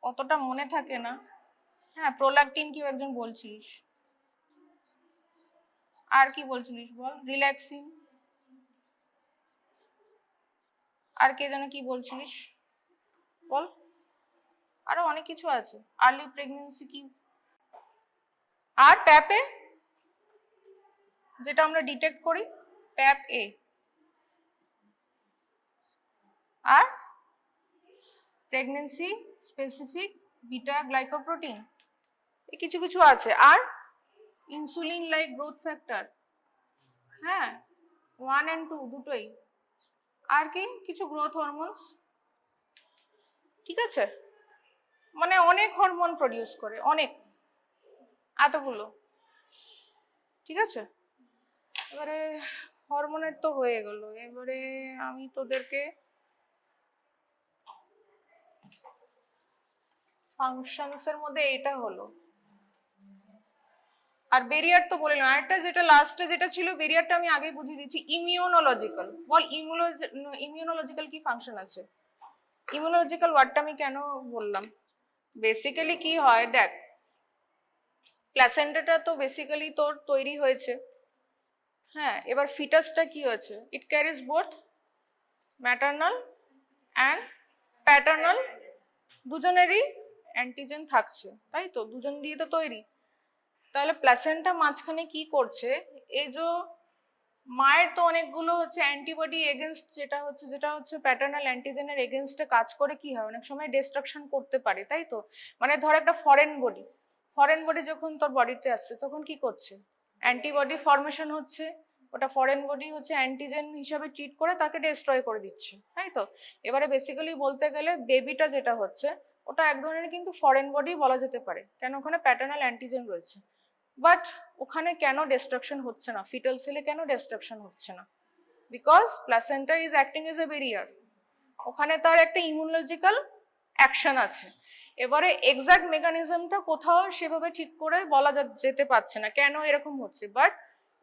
অতটা মনে থাকে না, হ্যাঁ, প্রোল্যাকটিন কি একজন বলছিস, আর কি বলছিলিস বল, রিল্যাক্সিন, আর কে যেন কি বলছিলিস বল, আরো অনেক কিছু আছে, আর্লি প্রেগন্যান্সি কি, আর প্যাপে যেটা আমরা ডিটেক্ট করি, প্যাপ এ, আর প্রেগন্যান্সি স্পেসিফিক বিটা গ্লাইকোপ্রোটিন, এই কিছু কিছু আছে। আর ইনসুলিন লাইক গ্রোথ ফ্যাক্টর, হ্যাঁ, 1 and 2 দুটোই। আর কি কিছু গ্রোথ হরমোনস, ঠিক আছে, মানে অনেক হরমোন প্রডিউস করে, অনেক, এতগুলো, ঠিক আছে। এবারে হরমোনের তো হয়ে গেল, এবারে আমি তোদেরকে ফাংশনস এর মধ্যে এটা হলো। আর বেরিয়ার তো বললাম, আরেকটা যেটা লাস্টে যেটা ছিল বেরিয়ারটা আমি আগে বুঝিয়ে দিচ্ছি, ইমিউনোলজিক্যাল। বল ইমিউনোলজিক্যাল কি ফাংশন আছে? ইমিউনোলজিক্যাল ওয়ার্ডটা আমি কেন বললাম? বেসিক্যালি কি হয় দেখ, প্ল্যাসেন্টাটা তো বেসিক্যালি তোর তৈরি হয়েছে, হ্যাঁ, এবার ফিটাসটা কি হয়েছে, it carries both maternal and paternal, দুজনেরই অ্যান্টিজেন থাকছে, তাই তো, দুজন দিয়ে তো তৈরি। তাহলে প্ল্যাসেন্টা মাঝখানে কি করছে, এই যে মায়ের তো অনেকগুলো হচ্ছে অ্যান্টিবডি এগেনস্ট, যেটা হচ্ছে প্যাটার্নাল অ্যান্টিজেনের এগেনস্টে কাজ করে, কি হয় অনেক সময় ডিস্ট্রাকশন করতে পারে, তাই তো। মানে ধর একটা ফরেন বডি যখন তোর বডিতে আসছে তখন কি করছে, অ্যান্টিবডি ফর্মেশন হচ্ছে, ওটা ফরেন বডি হচ্ছে অ্যান্টিজেন হিসাবে ট্রিট করে তাকে ডিস্ট্রয় করে দিচ্ছে, তাই তো। এবারে বেসিক্যালি বলতে গেলে বেবিটা যেটা হচ্ছে ওটা এক ধরনের কিন্তু ফরেন বডি বলা যেতে পারে, কেন ওখানে প্যাটার্নাল অ্যান্টিজেন রয়েছে। বাট ওখানে কেন ডিস্ট্রাকশন হচ্ছে না, ফিটাল সেলে কেন ডিস্ট্রাকশন হচ্ছে না? Because placenta is acting as a barrier, ওখানে তার একটা ইমিউনোলজিক্যাল অ্যাকশন আছে। এবারে এক্সাক্ট মেকানিজমটা কোথাও সেভাবে ঠিক করে বলা যেতে পারছে না কেন এরকম হচ্ছে, but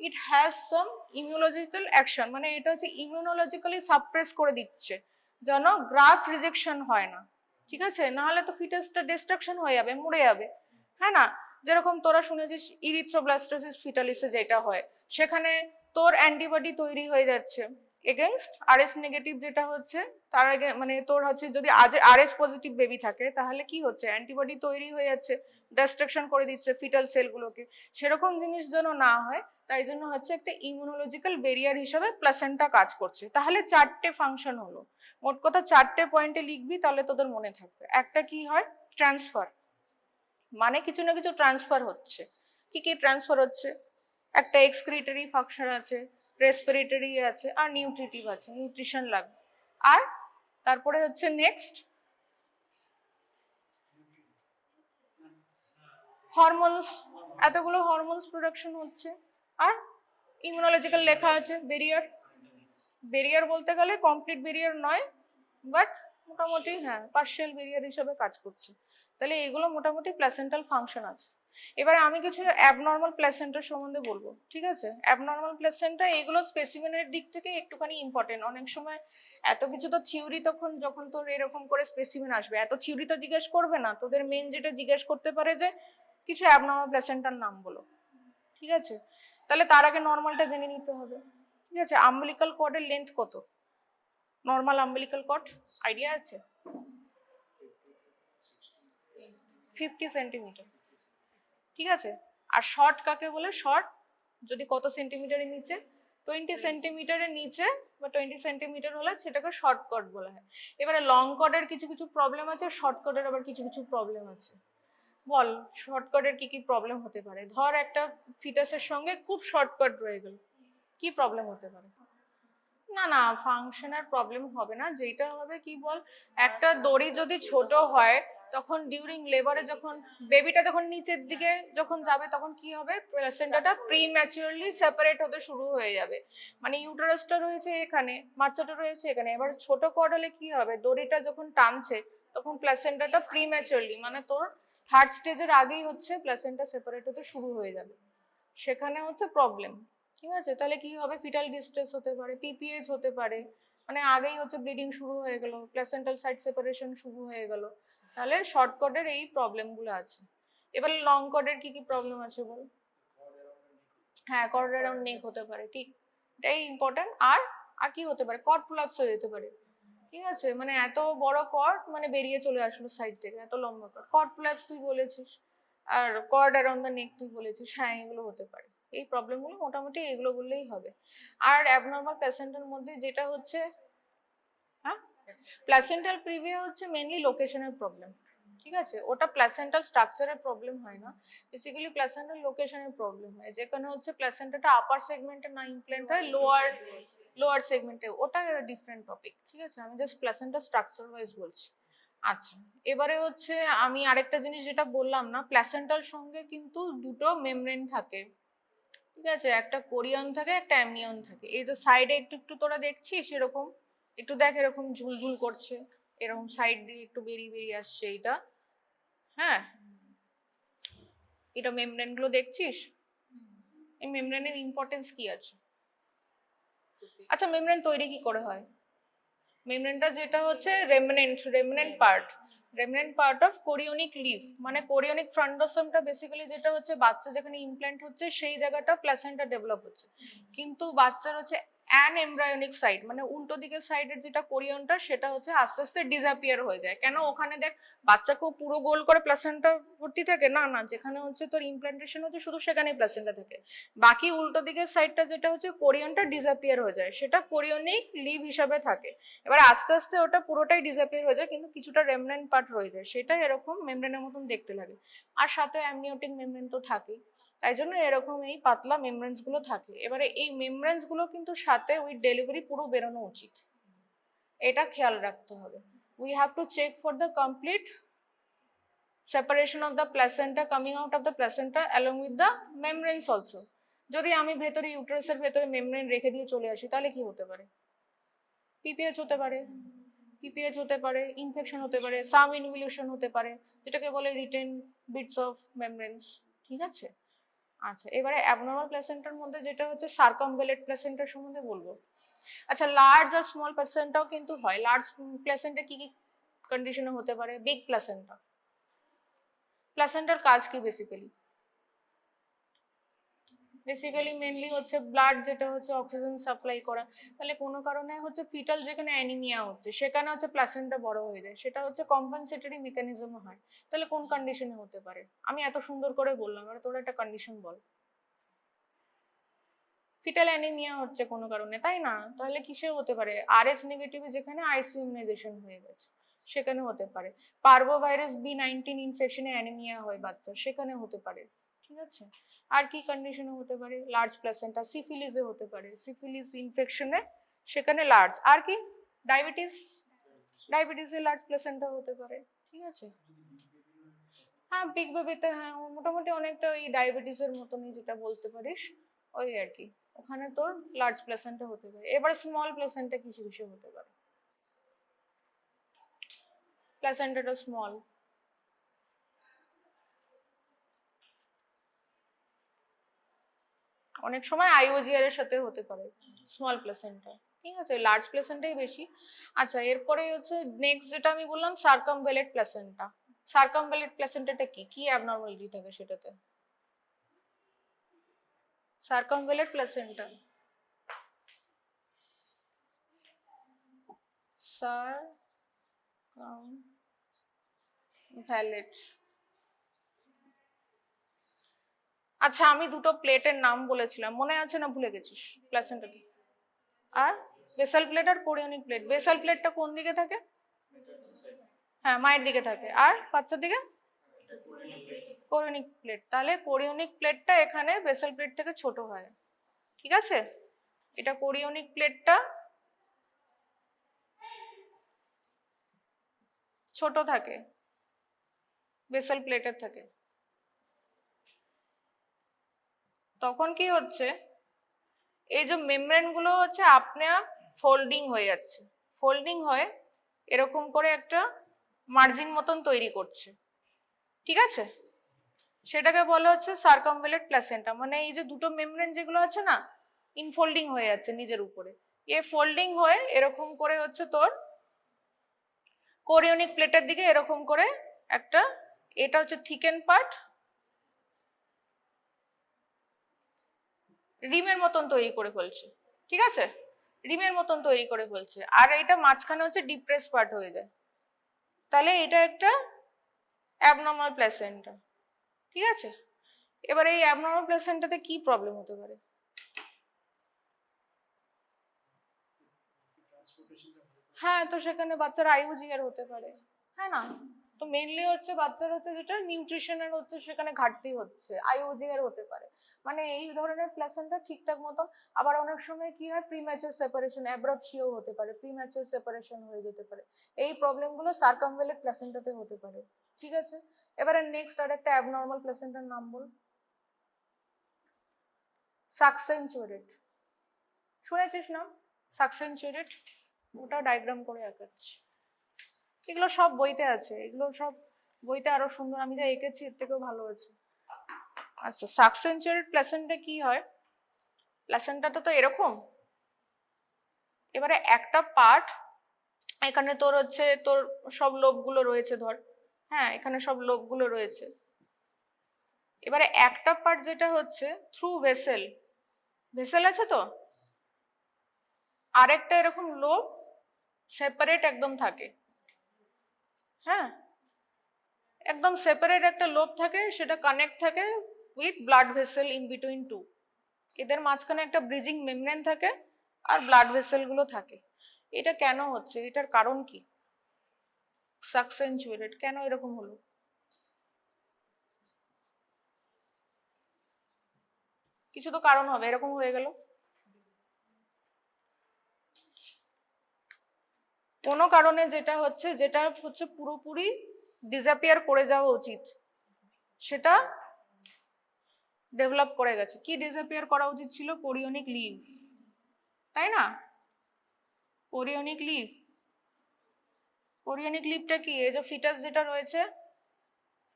it has some immunological action, মানে এটা হচ্ছে ইমিউনোলজিক্যালি সাপ্রেস করে দিচ্ছে যেন গ্রাফট রিজেকশন হয় না, ঠিক আছে, নাহলে তো ফিটাসটা ডিস্ট্রাকশন হয়ে যাবে, মরে যাবে, হ্যাঁ না। যেরকম তোরা শুনেছিস ইরিথ্রোব্লাস্টোসিস ফিটালিসে যেটা হয়, সেখানে তোর অ্যান্টিবডি তৈরি হয়ে যাচ্ছে এগেনস্ট আরএস নেগেটিভ, যেটা হচ্ছে তার আগে মানে তোর হচ্ছে যদি আরএস পজিটিভ বেবি থাকে তাহলে কি হচ্ছে, অ্যান্টিবডি তৈরি হয়ে যাচ্ছে, ডিস্ট্রাকশন করে দিচ্ছে ফিটাল সেলগুলোকে, সেরকম জিনিস যেন না হয় তাই জন্য হচ্ছে একটা ইমিউনোলজিক্যাল ব্যারিয়ার হিসেবে প্লাসেন্টা কাজ করছে। তাহলে 4টে ফাংশন হলো, মোট কথা 4টে পয়েন্টে লিখবি তাহলে তোদের মনে থাকবে। একটা কি হয়, ট্রান্সফার, মানে কিছু না কিছু ট্রান্সফার হচ্ছে। কি কি ট্রান্সফার হচ্ছে, একটা এক্সক্রিটরি ফাংশন আছে, রেসপিরেটরি আছে, আর নিউট্রিটিভ আছে, নিউট্রিশন লাগবে। আর তারপরে হচ্ছে নেক্সট হরমোনস, এতগুলো হরমোনস প্রোডাকশন হচ্ছে। আর ইমিউনোলজিক্যাল লেখা আছে ব্যারিয়ার, ব্যারিয়ার বলতে গেলে কমপ্লিট ব্যারিয়ার নয়, বাট মোটামুটি হ্যাঁ পার্শিয়াল ব্যারিয়ার হিসেবে কাজ করছে। তাহলে এগুলো মোটামুটি প্ল্যাসেন্টাল ফাংশন আছে। এবারে আমি কিছু অ্যাবনর্মাল প্ল্যাসেন্টার সম্বন্ধে বলবো, ঠিক আছে। অ্যাবনর্মাল প্ল্যাসেন্টা এগুলো স্পেসিমেনের দিক থেকে একটুখানি ইম্পর্টেন্ট, অনেক সময় এত কিছু তো থিওরি, তখন যখন তোর এরকম করে স্পেসিমেন আসবে এত থিওরি তো জিজ্ঞেস করবে না, তোদের মেন যেটা জিজ্ঞেস করতে পারে যে কিছু অ্যাবনর্মাল প্ল্যাসেন্টার নাম বলো, ঠিক আছে। তাহলে তার আগে নর্মালটা জেনে নিতে হবে, ঠিক আছে। আম্বিলিকাল কর্ডের লেন্থ কত, নর্মাল আম্বিলিকাল কর্ড আইডিয়া আছে? 50 সেন্টিমিটার, ঠিক আছে। আর শর্ট কাকে বলে, শর্ট যদি কত সেন্টিমিটারের নিচে, 20 সেন্টিমিটারের নিচে বা 20 সেন্টিমিটার হলে সেটাকে শর্ট কট বলা হয়। এবারে লং কটের কিছু কিছু প্রবলেম আছে, শর্ট কটের আবার কিছু কিছু প্রবলেম আছে। বল শর্টকাটের কি কি প্রবলেম হতে পারে? ধর একটা ফিটাসের সঙ্গে খুব শর্টকাট রয়ে গেল, কি প্রবলেম হতে পারে? না না, ফাংশনের প্রবলেম হবে না। যেটা হবে কি বল, একটা দড়ি যদি ছোট হয় তখন ডিউরিং লেবারে যখন বেবিটা যখন নিচের দিকে যখন যাবে তখন কি হবে, প্লেসেন্টাটা প্রিম্যাচিউরলি সেপারেট হতে শুরু হয়ে যাবে। মানে ইউটেরাসটা রয়েছে এখানে, বাচ্চাটা রয়েছে এখানে। এবার ছোট কর্ড হলে কি হবে, দড়িটা যখন টানছে তখন প্লেসেন্টাটা প্রিম্যাচিউরলি মানে তোর থার্ড স্টেজের আগেই হচ্ছে প্লেসেন্টা সেপারেট হতে শুরু হয়ে যাবে, সেখানে হচ্ছে প্রবলেম। ঠিক আছে, তাহলে কি হবে, ফিটাল ডিস্ট্রেস হতে পারে, পিপিএইচ হতে পারে, মানে আগেই হচ্ছে ব্লিডিং শুরু হয়ে গেল, প্লেসেন্টাল সাইড সেপারেশন শুরু হয়ে গেল। তাহলে শর্ট কর্ডের এই প্রবলেমগুলো আছে। এবার লং কর্ডের কি কি প্রবলেম আছে বল? হ্যাঁ, কর্ড অ্যারাউন্ড নেক হতে পারে, ঠিক, এটাই ইম্পর্টেন্ট। আর আর কি হতে পারে, কর্ড প্রলাপস হয়ে যেতে পারে। ঠিক আছে, মানে এত বড় কর্ড মানে বেরিয়ে চলে আসলো সাইড থেকে, এত লম্বা কর্ড, কর্ড প্রলাপস তুই বলেছিস, আর কর্ড অ্যারাউন্ড দ্য নেক তুই বলেছিস, হ্যাঁ এগুলো হতে পারে। এই প্রবলেমগুলো মোটামুটি এগুলো বললেই হবে। আর অ্যাবনর্মাল প্লেসেন্টার মধ্যে যেটা হচ্ছে, হ্যাঁ, প্ল্যাসেন্টাল প্রিভিয়া হচ্ছে মেইনলি লোকেশনের প্রবলেম। ঠিক আছে, ওটা প্ল্যাসেন্টাল স্ট্রাকচারের প্রবলেম হয় না, বেসিক্যালি প্ল্যাসেন্টাল লোকেশনের প্রবলেম হয়, যেখানে হচ্ছে প্ল্যাসেন্টাটা আপার সেগমেন্টে না ইমপ্ল্যান্ট হয়, লোয়ার সেগমেন্টে, ওটা ডিফারেন্ট টপিক। ঠিক আছে, আমি জাস্ট প্ল্যাসেন্টা স্ট্রাকচার ওয়াইজ বলছি। আচ্ছা, এবারে হচ্ছে আমি আরেকটা জিনিস যেটা বললাম না, প্ল্যাসেন্টাল সঙ্গে কিন্তু দুটো মেমব্রেন থাকে। ঠিক আছে, একটা কোরিয়ন থাকে, একটা অ্যামনিয়ন থাকে। এই যে সাইডে একটু একটু তোরা দেখছিস এরকম, একটু দেখ এরকম ঝুলঝুল করছে, এরকম সাইড দিয়ে একটু বেরিয়ে বেরিয়ে আসছে, এইটা, হ্যাঁ, এটা মেমব্রেন গুলো দেখছিস। এই মেমব্রেনের ইম্পর্টেন্স কি আছে? আচ্ছা, মেমব্রেন তৈরি কি করে হয়? মেমব্রেনটা যেটা হচ্ছে remnant part of chorionic leave, মানে কোরিওনিক ফ্রন্টোসোমটা বেসিক্যালি যেটা হচ্ছে বাচ্চা যেখানে ইমপ্ল্যান্ট হচ্ছে সেই জায়গাটা প্ল্যাসেন্টা ডেভেলপ হচ্ছে, কিন্তু বাচ্চার হচ্ছে অ্যান এমব্রায়োনিক সাইড, মানে উল্টো দিকের সাইডের যেটা কোরিয়নটা সেটা হচ্ছে আস্তে আস্তে ডিসঅ্যাপিয়ার হয়ে যায়। কেন, ওখানে দেখ বাচ্চা খুব পুরো গোল করে প্ল্যাসেন্টা ভর্তি থাকে না, না, যেখানে হচ্ছে তোর ইমপ্ল্যান্টেশন হচ্ছে শুধু সেখানেই প্ল্যাসেন্টা থাকে, বাকি উল্টো দিকের সাইডটা যেটা হচ্ছে কোরিয়নটা ডিসঅ্যাপিয়ার হয়ে যায়, সেটা কোরিওনিক লিভ হিসাবে থাকে। এবার আস্তে আস্তে ওটা পুরোটাই ডিসঅ্যাপিয়ার হয়ে যায়, কিন্তু কিছুটা রেমনেন্ট পার্ট রয়ে যায়, সেটা এরকম মেমব্রেনের মতন দেখতে লাগে। আর সাথে অ্যামনিওটিক মেমব্রেন তো থাকেই, তাই জন্য এরকম এই পাতলা মেমব্রেন্স গুলো থাকে। এবারে এই মেমব্রেন্স গুলো কিন্তু সাথে উইথ ডেলিভারি পুরো বেরোনো উচিত, এটা খেয়াল রাখতে হবে। We have to check for the complete separation of the placenta coming out of the placenta along with the membranes also. যদি আমি ভেতরে ইউটেরাসের ভেতরে মেমব্রেন রেখে দিয়ে চলে আসি তাহলে কি হতে পারে, পিপিএইচ হতে পারে, ইনফেকশন হতে পারে, সাম ইনভলিউশন হতে পারে, যেটাকে বলে রিটেন বিটস অফ মেমব্রেনস। ঠিক আছে, আচ্ছা, এবারে অ্যাবনর্মাল প্লেসেন্টার মধ্যে যেটা হচ্ছে সার্কামভ্যালেট প্লেসেন্টার সম্বন্ধে বলবো। আচ্ছা, লার্জ আর স্মল প্লেসেন্টাও কিন্তু হয়। লার্জ প্লেসেন্টা কি কি কন্ডিশনে হতে পারে? বিগ প্লেসেন্টা, প্লেসেন্টার কাজ কি বেসিক্যালি মেনলি হচ্ছে ব্লাড, যেটা হচ্ছে অক্সিজেন সাপ্লাই করা। তাহলে কোনো কারণে হচ্ছে ফিটাল যেখানে অ্যানিমিয়া হচ্ছে সেখানে হচ্ছে প্লাসেন্টা বড় হয়ে যায়, সেটা হচ্ছে কম্পেনসেটরি মেকানিজম হয়। তাহলে কোন কন্ডিশনে হতে পারে? আমি এত সুন্দর করে বললাম, এবার তোর একটা কন্ডিশন বল। ফিটাল অ্যানিমিয়া হচ্ছে কোনো কারণে, তাই না? তাহলে কিসে হতে পারে? আরএইচ নেগেটিভে যেখানে আইসিইউ ইমিউনাইজেশন হয়ে গেছে সেখানে হতে পারে। পার্ভোভাইরাস B19 ইনফেকশনে অ্যানিমিয়া হয় বাচ্চার, সেখানে হতে পারে। ঠিক আছে, আর কি কন্ডিশনে হতে পারে? লার্জ প্লেসেন্টা, সিফিলিসে হতে পারে, সিফিলিস ইনফেকশনে সেখানে লার্জ। আর কি? ডায়াবেটিসে লার্জ প্লেসেন্টা হতে পারে। ঠিক আছে, হ্যাঁ বিগ বেবিতে, হ্যাঁ মোটামুটি অনেকটা ওই ডায়াবেটিসের মতনই যেটা বলতে পারিস, ওই আর কি, ওখানে তোর লার্জ প্লেসেন্টা হতে পারে। এবার স্মল প্লেসেন্টা কিছু কিছু হতে পারে, প্লেসেন্টাটা স্মল, অনেক সময় আইওজিআর এর সাথে হতে পারে স্মল প্লেসেন্টা। ঠিক আছে, লার্জ প্লেসেন্টাই বেশি। আচ্ছা, এরপরে হচ্ছে নেক্সট যেটা আমি বললাম সার্কামভ্যালেট প্লেসেন্টা। সার্কামভ্যালেট প্লেসেন্টাটা কি কি অ্যাবনর্মালিটি থাকে সেটাতে? সার্কামভ্যালেট প্লেসেন্টা, সার্কামভ্যালেট, আচ্ছা আমি দুটো প্লেটের নাম বলেছিলাম, মনে আছে না ভুলে গেছিস? প্ল্যাসেন্টা আর বেসাল প্লেট আর কোরিওনিক প্লেট। বেসাল প্লেটটা কোন দিকে থাকে? হ্যাঁ মায়ের দিকে থাকে। আর বাচ্চার দিকে কোরিওনিক প্লেট। তাহলে কোরিওনিক প্লেটটা এখানে বেসাল প্লেট থেকে ছোট হয়, ঠিক আছে? এটা কোরিওনিক প্লেটটা ছোট থাকে বেসাল প্লেটের থেকে। তখন কি হচ্ছে, এই যে মেমব্রেন গুলো হচ্ছে আপনি আপ ফোল্ডিং হয়ে যাচ্ছে, ফোল্ডিং হয়ে এরকম করে একটা মার্জিন মতন তৈরি করছে, ঠিক আছে? সেটাকে বলা হচ্ছে সার্কামভ্যালেট প্ল্যাসেন্টা। মানে এই যে দুটো মেমব্রেন যেগুলো আছে না, ইনফোল্ডিং হয়ে যাচ্ছে নিজের উপরে, এ ফোল্ডিং হয়ে এরকম করে হচ্ছে তোর কোরিওনিক প্লেটের দিকে এরকম করে একটা, এটা হচ্ছে থিকেন পার্ট, রিমের মতন তৈরি করে ফেলছে, ঠিক আছে? রিমের মতন তৈরি করে ফেলছে, আর এটা মাঝখানে হচ্ছে ডিপ্রেস পার্ট হয়ে যায়। তাহলে এটা একটা অ্যাবনর্মাল প্ল্যাসেন্টা, ঠিক আছে? এবার এই অ্যাবনর্মাল প্ল্যাসেন্টাতে কি প্রবলেম হতে পারে? হ্যাঁ, তো সেখানে বাচ্চার আইইউজিআর হতে পারে, হ্যাঁ না? তো মেইনলি হচ্ছে বাচ্চার হচ্ছে যেটা নিউট্রিশনের হচ্ছে সেখানে ঘাটতি হচ্ছে, আইইউজিআর হতে পারে। মানে এই ধরনের প্ল্যাসেন্টা ঠিকঠাক মতো, আবার অনেক সময় কি হয় প্রিম্যাচুর সেপারেশন, অ্যাব্রাপশিও হতে পারে, প্রিম্যাচুর সেপারেশন হয়ে যেতে পারে। এই প্রবলেমগুলো সার্কামভ্যালেট প্ল্যাসেন্টাতে হতে পারে, ঠিক আছে? এবারে নেক্সট আর একটা অ্যাবনর্মাল প্ল্যাসেন্টার নাম বল। সাকসেনচুরেট, শুনেছিস না? সাকসেনচুরেট, ওটা ডায়াগ্রাম করে আঁকাচ্ছি। এগুলো সব বইতে আছে, এগুলো সব বইতে আরো সুন্দর, আমি যা এঁকেছি এর থেকেও ভালো আছে। আচ্ছা, সাকসেনচুরেট প্ল্যাসেন্টা কি হয়? প্ল্যাসেন্টাটা তো এরকম, এবারে একটা পার্ট, এখানে তোর হচ্ছে তোর সব লোবগুলো রয়েছে ধর, হ্যাঁ এখানে সব লোবগুলো রয়েছে। এবারে একটা পার্ট যেটা হচ্ছে থ্রু ভেসেল, ভেসেল আছে তো, আরেকটা এরকম লোব সেপারেট একদম থাকে, হ্যাঁ একদম সেপারেট একটা লোব থাকে, সেটা কানেক্ট থাকে with blood vessel in between two. এদের মাঝখানে একটা ব্রিজিং মেমব্রেন থাকে আর ব্লাড ভেসেল গুলো থাকে। এটা কেন হচ্ছে, এটার কারণ কি? সাকসেনচুরেট কেন এরকম হলো? কিছু তো কারণ হবে, এরকম হয়ে গেল। কোনো কারণে যেটা হচ্ছে পুরোপুরি ডিসঅ্যাপিয়ার করে যাওয়া উচিত, সেটা ডেভেলপ করে গেছে। কি ডিসঅ্যাপিয়ার করা উচিত ছিল? কোরিওনিক লিভ, তাই না? কোরিওনিক লিভ, কোরিওনিক লিভটা কি? এই যে ফিটাস যেটা রয়েছে,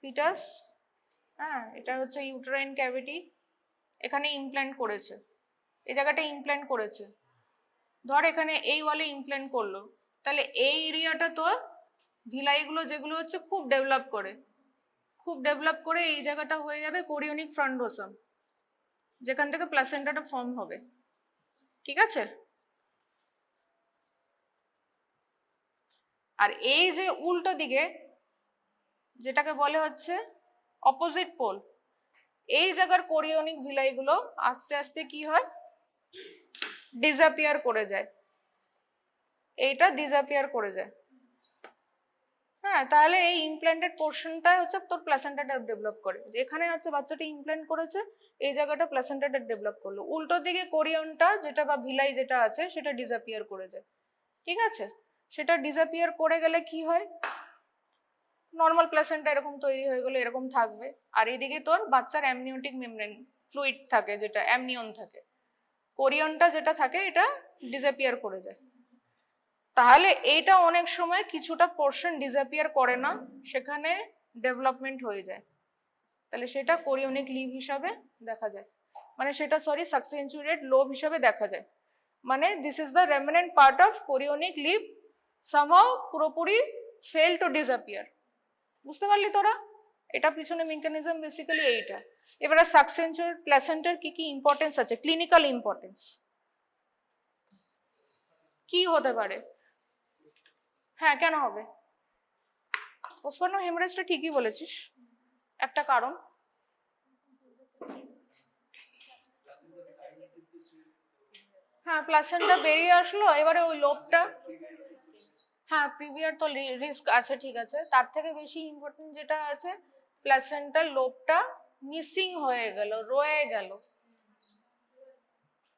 ফিটাস, হ্যাঁ এটা হচ্ছে ইউটেরাইন ক্যাভিটি, এখানে ইমপ্ল্যান্ট করেছে, এই জায়গাটা ইমপ্ল্যান্ট করেছে, ধর এখানে এই ওয়ালে ইমপ্ল্যান্ট করলো, তাহলে এই এরিয়াটা তোর ভিলাইগুলো যেগুলো হচ্ছে খুব ডেভেলপ করে, খুব ডেভেলপ করে এই জায়গাটা হয়ে যাবে কোরিওনিক ফ্রন্টোসাম, যেখান থেকে প্লাসেন্টাটা ফর্ম হবে, ঠিক আছে? আর এই যে উল্টো দিকে যেটাকে বলে হচ্ছে অপোজিট পোল, এই জায়গার কোরিওনিক ভিলাইগুলো আস্তে আস্তে কি হয়, ডিসঅ্যাপিয়ার করে যায়, এইটা ডিসঅ্যাপিয়ার করে যায়। হ্যাঁ, তাহলে এই ইমপ্ল্যান্টেড পোর্শনটা হচ্ছে তোর প্লাসেন্টাটা ডেভেলপ করে, যেখানে হচ্ছে বাচ্চাটা ইমপ্ল্যান্ট করেছে এই জায়গাটা প্লাসেন্টাটা ডেভেলপ করলো, উল্টো দিকে কোরিয়নটা যেটা বা ভিলাই যেটা আছে সেটা ডিসঅ্যাপিয়ার করে যায়, ঠিক আছে? সেটা ডিসঅ্যাপিয়ার করে গেলে কি হয়, নর্মাল প্লাসেন্টা এরকম তৈরি হয়ে গেলে এরকম থাকবে, আর এদিকে তোর বাচ্চার অ্যামনিওটিক মেমব্রেন ফ্লুইড থাকে, যেটা অ্যামনিয়ন থাকে, কোরিয়নটা যেটা থাকে এটা ডিসঅ্যাপিয়ার করে যায়। তাহলে এইটা অনেক সময় কিছুটা পোর্শন ডিসঅ্যাপিয়ার করে না, সেখানে ডেভেলপমেন্ট হয়ে যায়, তাহলে সেটা কোরিওনিক লিভ হিসাবে দেখা যায়, মানে সেটা সাকসেনচুরেট লোব হিসাবে দেখা যায়। মানে this is the remnant part of chorionic laeve somehow পুরোপুরি ফেল টু ডিসঅ্যাপিয়ার। বুঝতে পারলি তোরা? এটা পিছনে মেকানিজম বেসিক্যালি এইটা। এবারে সাকসেনচুরেট প্ল্যাসেন্টার কি কি ইম্পর্টেন্স আছে, ক্লিনিক্যাল ইম্পর্টেন্স কি হতে পারে? হ্যাঁ কেন হবে? পোস্টপার্টাম হেমারেজটা ঠিকই বলেছিস, একটা কারণ হ্যাঁ প্লাসেন্টা বেরিয়ে আসলো, এবারে ওই লোবটা, হ্যাঁ প্রিভিয়ার তো রিস্ক আছে, ঠিক আছে, তার থেকে বেশি ইম্পর্টেন্ট যেটা আছে প্লাসেন্টার লোবটা মিসিং হয়ে গেল, রয়ে গেল,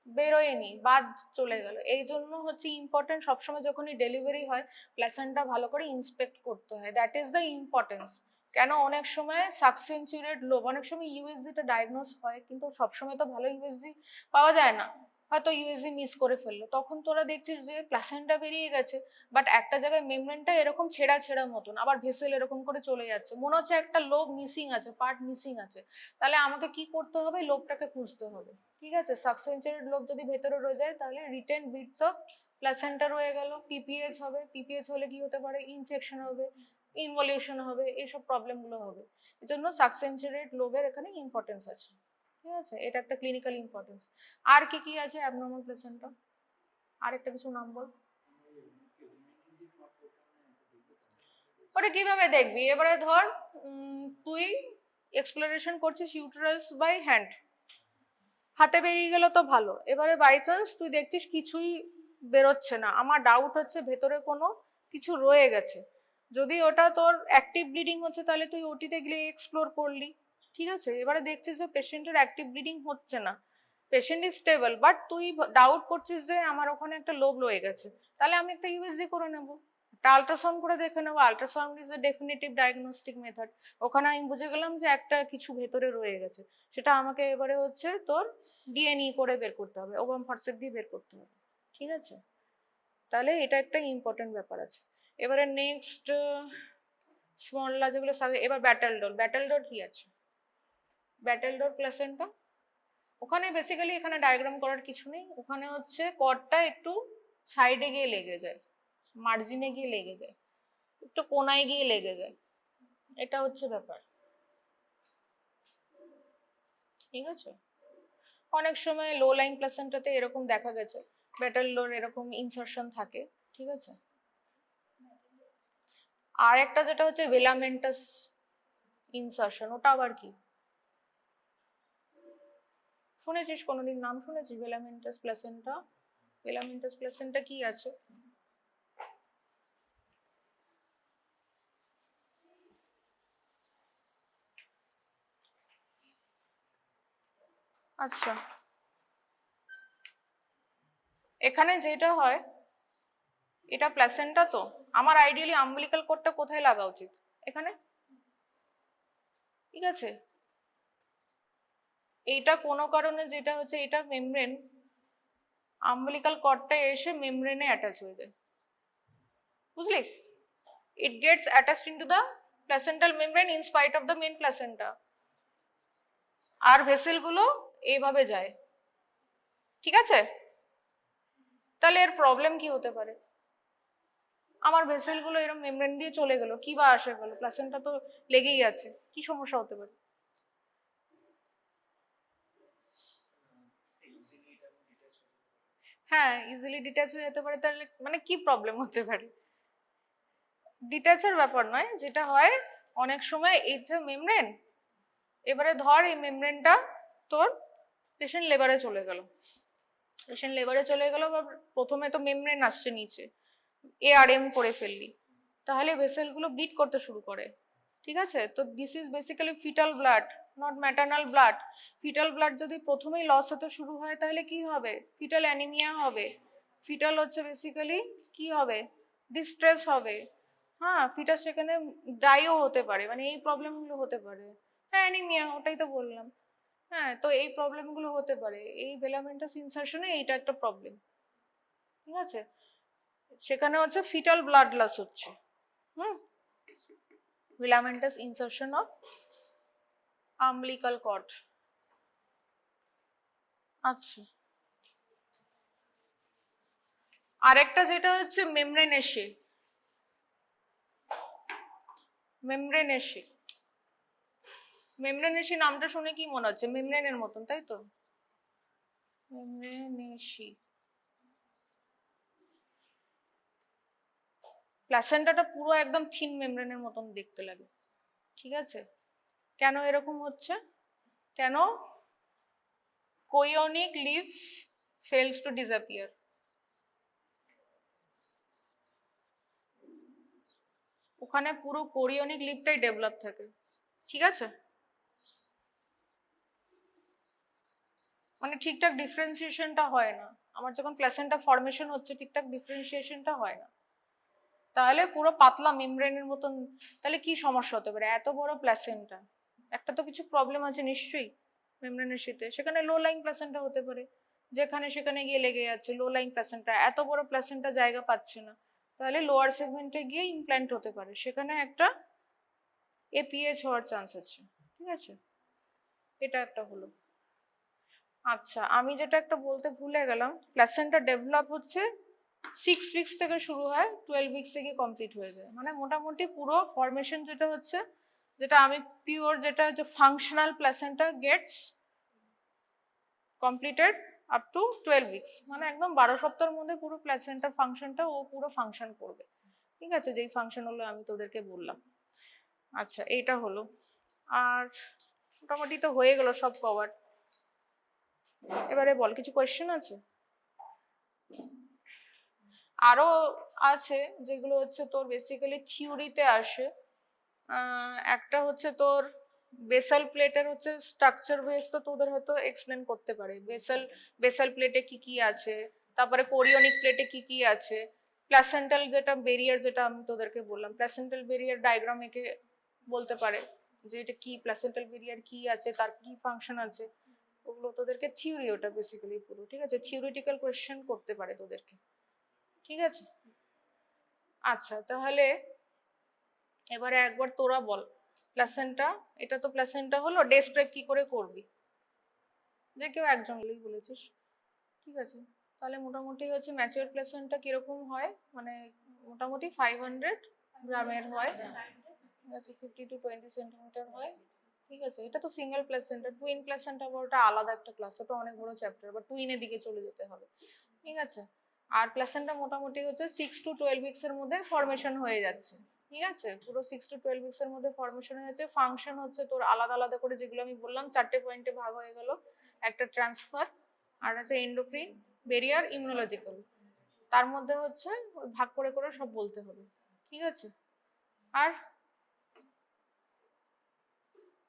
বেরোয়নি, বাদ চলে গেল। এই জন্য হচ্ছে ইম্পর্টেন্ট সবসময় যখনই ডেলিভারি হয় প্লাসেন্টা ভালো করে ইন্সপেক্ট করতে হয়, দ্যাট ইজ দ্য ইম্পর্টেন্স। কেন অনেক সময় সাকসেন্সুরেট লোব, অনেক সময় ইউএসজিটা ডায়াগনোস হয় কিন্তু সবসময় তো ভালো ইউএসজি পাওয়া যায় না, হয়তো ইউএসজি মিস করে ফেললো, তখন তোরা দেখছিস যে প্লাসেন্টা বেরিয়ে গেছে বাট একটা জায়গায় মেমব্রেনটা এরকম ছেঁড়া ছেঁড়া মতন, আবার ভেসেল এরকম করে চলে যাচ্ছে, মনে হচ্ছে একটা লোব মিসিং আছে, পার্ট মিসিং আছে। তাহলে আমাকে কি করতে হবে, লোবটাকে খুঁজতে হবে, ঠিক আছে। সাকসেন্সুরেট লোব যদি ভেতরে রয়ে যায় তাহলে রিটেন বিটস অফ প্লাসেন্টা রয়ে গেল, পিপিএইচ হবে, পিপিএইচ হলে কি হতে পারে, ইনফেকশন হবে, ইনভলিউশন হবে, এইসব প্রবলেমগুলো হবে। এই জন্য সাকসেন্সুরেট লোবের এখানে ইম্পর্টেন্স আছে, ঠিক আছে, এটা একটা ক্লিনিক্যাল ইম্পর্টেন্স। আর কি কি আছে অ্যাবনর্মাল প্লেসেন্টা, আর একটা কিছু নাম বল। ওটা কিভাবে দেখবি, এবারে ধর তুই এক্সপ্লোরেশন করছিস ইউটেরাস বাই হ্যান্ড, হাতে বেরিয়ে গেল তো ভালো, এবারে বাই চান্স তুই দেখছিস কিছুই বেরোচ্ছে না, আমার ডাউট হচ্ছে ভেতরে কোনো কিছু রয়ে গেছে, যদি ওটা তোর অ্যাক্টিভ ব্লিডিং হচ্ছে তাহলে তুই ওটিতে গিয়ে এক্সপ্লোর করলি, ঠিক আছে। এবারে দেখছিস যে পেশেন্টের অ্যাক্টিভ ব্লিডিং হচ্ছে না, পেশেন্ট ইজ স্টেবল, বাট তুই ডাউট করছিস যে আমার ওখানে একটা লোব রয়ে গেছে, তাহলে আমি একটা ইউএসজি করে নেবো, একটা আল্ট্রাসাউন্ড করে দেখে নেবো, ultrasound is a definitive diagnostic method, ওখানে আমি বুঝে গেলাম যে একটা কিছু ভেতরে রয়ে গেছে, সেটা আমাকে এবারে হচ্ছে তোর ডিএনই করে বের করতে হবে, ওভাম ফরসেপ দিয়ে বের করতে হবে, ঠিক আছে। তাহলে এটা একটা ইম্পর্টেন্ট ব্যাপার আছে। এবারে নেক্সট স্মললা যেগুলো, এবার ব্যাটেল ডোর, ব্যাটেল ডোর কি আছে, ব্যাটেল ডোর প্লেসেন্টা, ওখানে বেসিক্যালি এখানে ডায়াগ্রাম করার কিছু নেই, ওখানে হচ্ছে কর্ডটা একটু সাইডে গিয়ে লেগে যায়, মার্জিনে গিয়ে লেগে যায়, একটু কোনায় গিয়ে লেগে যায়, এটা হচ্ছে ব্যাপার, ঠিক আছে। অনেক সময় লো লাইন প্লেসেন্টাতে এরকম দেখা গেছে ব্যাটেল ডোর এরকম ইনসারশন থাকে, ঠিক আছে। আর একটা যেটা হচ্ছে ভেলামেন্টাস ইনসারশন, ওটা আবার কি, শুনেছিস কোনোদিন নাম শুনেছিস ভেলামেন্টাস প্লেসেন্টা, ভেলামেন্টাস প্লেসেন্টা কি আছে, আচ্ছা এখানে যেটা হয়, এটা প্ল্যাসেন্টা তো, আমার আইডিয়ালি আম্বিলিকাল কর্ডটা কোথায় লাগা উচিত, এখানে, ঠিক আছে। এইটা কোনো কারণে যেটা হচ্ছে এটা মেমব্রেন, আম্বিলিকাল কর্ডটা এসে মেমব্রেনে অ্যাটাচ হয়ে যায়, বুঝলি, it gets attached into the placental membrane in spite of the main placenta, আর ভেসেলগুলো এইভাবে যায়, ঠিক আছে। তাহলে এর প্রবলেম কি হতে পারে, আমার ভেসেলগুলো এরকম মেমব্রেন দিয়ে চলে গেল, কি বা আসে গেল, প্লাসেন্টা তো লেগেই আছে, কি সমস্যা হতে পারে, হ্যাঁ ইজিলি ডিট্যাচ হয়ে যেতে পারে, তাহলে মানে কি প্রবলেম হতে পারে, ডিট্যাচের ব্যাপার নয়, যেটা হয় অনেক সময় এইটা মেমব্রেন, এবারে ধর এই মেমব্রেনটা তোর পেশেন্ট লেবারে চলে গেল, পেশেন্ট লেবারে চলে গেল, প্রথমে তো মেমব্রেন আসছে নিচে, এআরএম করে ফেললি, তাহলে ভেসেলগুলো ব্লিড করতে শুরু করে, ঠিক আছে। তো this is basically fetal blood, not maternal blood, fetal blood যদি প্রথমেই লস হতে শুরু হয় তাহলে কি হবে, ফিটাল অ্যানিমিয়া হবে, ফিটাল হচ্ছে বেসিক্যালি কি হবে, ডিস্ট্রেস হবে, হ্যাঁ ফিটাস সেখানে ডাইও হতে পারে, মানে এই প্রবলেমগুলো হতে পারে, হ্যাঁ অ্যানিমিয়া, ওটাই তো বললাম, হ্যাঁ তো এই প্রবলেমগুলো হতে পারে, এই ভেলামেন্টাস ইনসারশনে এইটা একটা প্রবলেম, ঠিক আছে, সেখানে হচ্ছে ফিটাল ব্লাড লস হচ্ছে, ভেলামেন্টাস ইনসারশন অফ umbilical cord, আচ্ছা আরেকটা যেটা হচ্ছে মেমব্রেনেশি, মেমব্রেনেশি, মেমব্রেনেশি নামটা শুনে কি মনে হচ্ছে, মেমব্রেনের মতন তাই তো, মেমব্রেনেশি, প্লাসেন্টাটা পুরো একদম থিন মেমব্রেনের মতন দেখতে লাগে, ঠিক আছে। কেন এরকম হচ্ছে, কেন chorionic laeve fails to disappear. ওখানে পুরো কোরিওনিক লিভটাই ডেভেলপ থাকে, ঠিক আছে? মানে ঠিকঠাক ডিফারেন্সিয়েশনটা হয় না, আমার যখন প্ল্যাসেন্টা ফর্মেশন হচ্ছে ঠিকঠাক ডিফারেন্সিয়েশনটা হয় না, তাহলে পুরো পাতলা মেমব্রেনের মতন। তাহলে কি সমস্যা হতে পারে? এত বড় প্ল্যাসেন্টা, একটা তো কিছু প্রবলেম আছে নিশ্চয়ই মেমব্রেনের সাথে। সেখানে লো লাইং প্ল্যাসেন্টা হতে পারে, যেখানে সেখানে গিয়ে লেগে যাচ্ছে। লো লাইং প্ল্যাসেন্টা, এত বড় প্ল্যাসেন্টা জায়গা পাচ্ছে না, তাহলে লোয়ার সেগমেন্টে গিয়ে ইমপ্ল্যান্ট হতে পারে, সেখানে একটা এপিএইচ হওয়ার চান্স আছে, ঠিক আছে? এটা একটা হলো। আচ্ছা, আমি যেটা একটা বলতে ভুলে গেলাম, প্ল্যাসেন্টা ডেভেলপ হচ্ছে 6 উইকস থেকে শুরু হয়, 12 উইকসে গিয়ে কমপ্লিট হয়ে যায়। মানে মোটামুটি পুরো ফর্মেশন যেটা হচ্ছে, যেটা আমি পিওর যেটা হচ্ছে functional placenta gets completed up to 12 weeks, মানে একদম 12 সপ্তাহের মধ্যে পুরো প্ল্যাসেন্টার ফাংশনটা ও পুরো ফাংশন করবে, ঠিক আছে? যেই ফাংশন হলো আমি তোদেরকে বললাম। আচ্ছা, এইটা হলো। আর মোটামুটি তো হয়ে গেল সব কভার। এবারে বল, কিছু কোয়েশ্চেন আছে? আরো আছে যেগুলো হচ্ছে তোর বেসিক্যালি থিওরিতে আসে। একটা হচ্ছে তোর বেসাল প্লেটের হচ্ছে স্ট্রাকচার বেস, তো তোদের হয়তো এক্সপ্লেন করতে পারে বেসাল প্লেটে কি কি আছে, তারপরে কোরিওনিক প্লেটে কি কি আছে, প্ল্যাসেন্টাল যেটা বেরিয়ার, যেটা আমি তোদেরকে বললাম প্ল্যাসেন্টাল বেরিয়ার ডায়াগ্রাম এঁকে বলতে পারে যে এটা কি, প্ল্যাসেন্টাল বেরিয়ার কি আছে, তার কি ফাংশন আছে, ওগুলো তোদেরকে থিওরি, ওটা বেসিক্যালি পুরো, ঠিক আছে? থিওরিটিক্যাল কোয়েশ্চেন করতে পারে তোদেরকে, ঠিক আছে? আচ্ছা, তাহলে এবারে একবার তোরা বল, প্ল্যাসেন্টা, এটা তো প্ল্যাসেন্টা হলো, ডেসক্রাইব কি করে করবি? যে কেউ একজন হলেই বলেছিস, ঠিক আছে? তাহলে মোটামুটি হচ্ছে ম্যাচিওর প্ল্যাসেন্টা কিরকম হয়, মানে মোটামুটি 500 গ্রামের হয়, ঠিক আছে? 50 to 20 সেন্টিমিটার হয়, ঠিক আছে? এটা তো সিঙ্গেল প্ল্যাসেন্টা। টুইন প্ল্যাসেন্টা আবার ওটা আলাদা একটা ক্লাস, ওটা অনেক বড় চ্যাপ্টার, বা টুইনের দিকে চলে যেতে হবে, ঠিক আছে? আর প্ল্যাসেন্টা মোটামুটি হচ্ছে 6 to 12 উইকস এর মধ্যে ফর্মেশন হয়ে যাচ্ছে, ঠিক আছে? পুরো 6 to 12 উইকস এর মধ্যে ফর্মেশন হয়ে যাচ্ছে। ফাংশন হচ্ছে তোর আলাদা আলাদা করে, যেগুলো আমি বললাম 4টে পয়েন্টে ভাগ হয়ে গেল। একটা ট্রান্সফার, আর আছে এন্ডোক্রিন, বেরিয়ার, ইমিউনোলজিক্যাল। তার মধ্যে হচ্ছে ভাগ করে করে সব বলতে হবে, ঠিক আছে? আর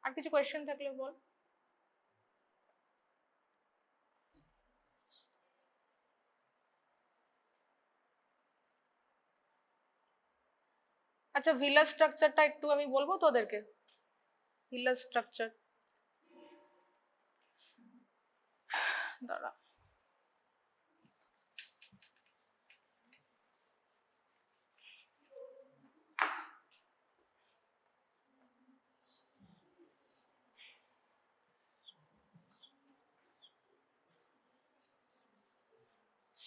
আর কিছু কোয়েশ্চেন থাকলে বল। আচ্ছা, ভিলাস স্ট্রাকচারটা একটু আমি বলবো তোদেরকে। ভিলাস স্ট্রাকচার, দাঁড়া,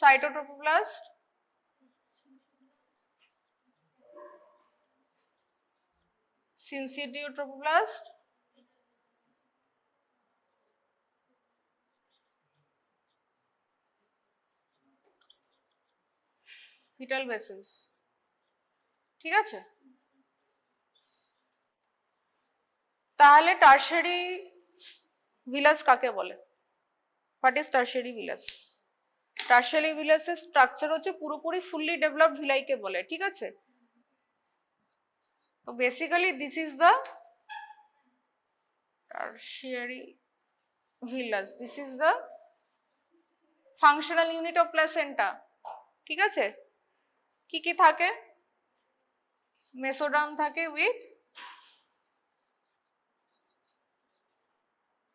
সাইটোট্রোপোপ্লাস্ট, সিনসিটিওট্রোপোপ্লাস্ট, ফিটাল ভেসেলস, ঠিক আছে? তাহলে টারশারি ভিলাস কাকে বলে? What is tertiary villus? টারশারি ভিলাসের স্ট্রাকচার হচ্ছে পুরোপুরি ফুললি ডেভেলপড ভিলাইকে বলে, ঠিক আছে? তো basically this is the tertiary villus, this is the functional unit of placenta, ঠিক আছে? কি কি থাকে? মেসোডার্ম থাকে উইথ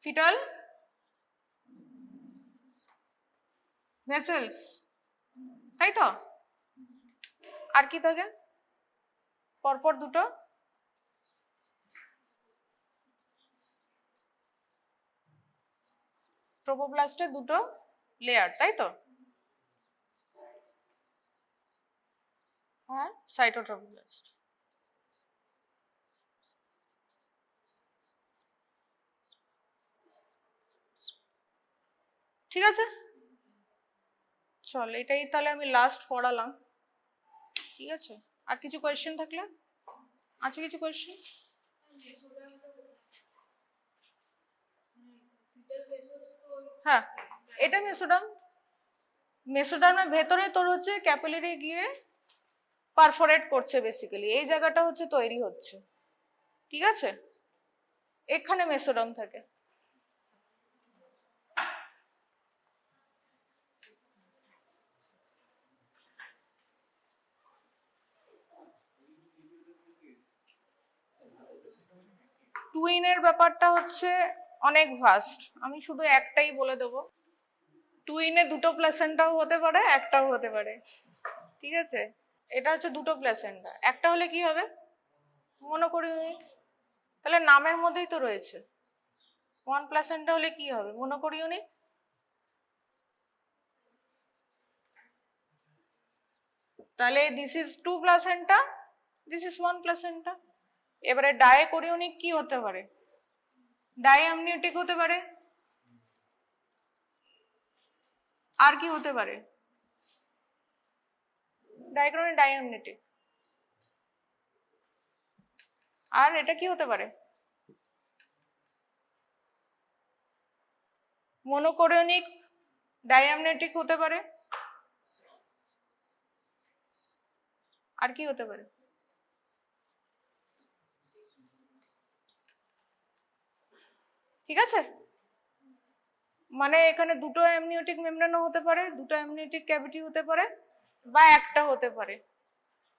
ফিটাল ভেসেলস, তাই তো? আর কি থাকে পরপর দুটো? ট্রোপোপ্লাস্টের দুটো লেয়ার, তাই তো? হ্যাঁ, সাইটোট্রোপোপ্লাস্ট, ঠিক আছে? চল, এটাই তাহলে আমি লাস্ট পড়ালাম, ঠিক আছে? আর কিছু কোয়েশ্চেন থাকলে? আছে কিছু কোয়েশ্চেন? হ্যাঁ, এটা মেসোডার্ম। মেসোডার্মের ভেতরে তোর হচ্ছে ক্যাপিলারি গিয়ে পারফোরেট করছে, বেসিক্যালি এই জায়গাটা হচ্ছে তৈরি হচ্ছে, ঠিক আছে? এখানে মেসোডার্ম থাকে। টুইনের ব্যাপারটা হচ্ছে অনেক ভাস্ট, আমি শুধু একটাই বলে দেবো। টুইনে দুটো প্ল্যাসেন্টাও হতে পারে, একটাও হতে পারে, ঠিক আছে? এটা হচ্ছে দুটো প্ল্যাসেন্টা, একটা হলে কি হবে? মনোকরিওনিক। তাহলে নামের মধ্যেই তো রয়েছে, ওয়ান প্ল্যাসেন্টা হলে কি হবে? মনোকরিওনিক। তাহলে this is two placenta, this is one placenta. এবারে ডাইকোরিওনিক কি হতে পারে? ডাইঅ্যামনিওটিক হতে পারে। আর কি হতে পারে? ডাইক্রোনিক, ডাইঅ্যামনিওটিক। আর এটা কি হতে পারে? মনোকোরিওনিক, ডাইঅ্যামনিওটিক হতে পারে। আর কি হতে পারে? ঠিক আছে, মানে এখানে দুটো অ্যামনিওটিক মেমব্রেনও হতে পারে, দুটো অ্যামনিওটিক ক্যাভিটি হতে পারে, বা একটা হতে পারে।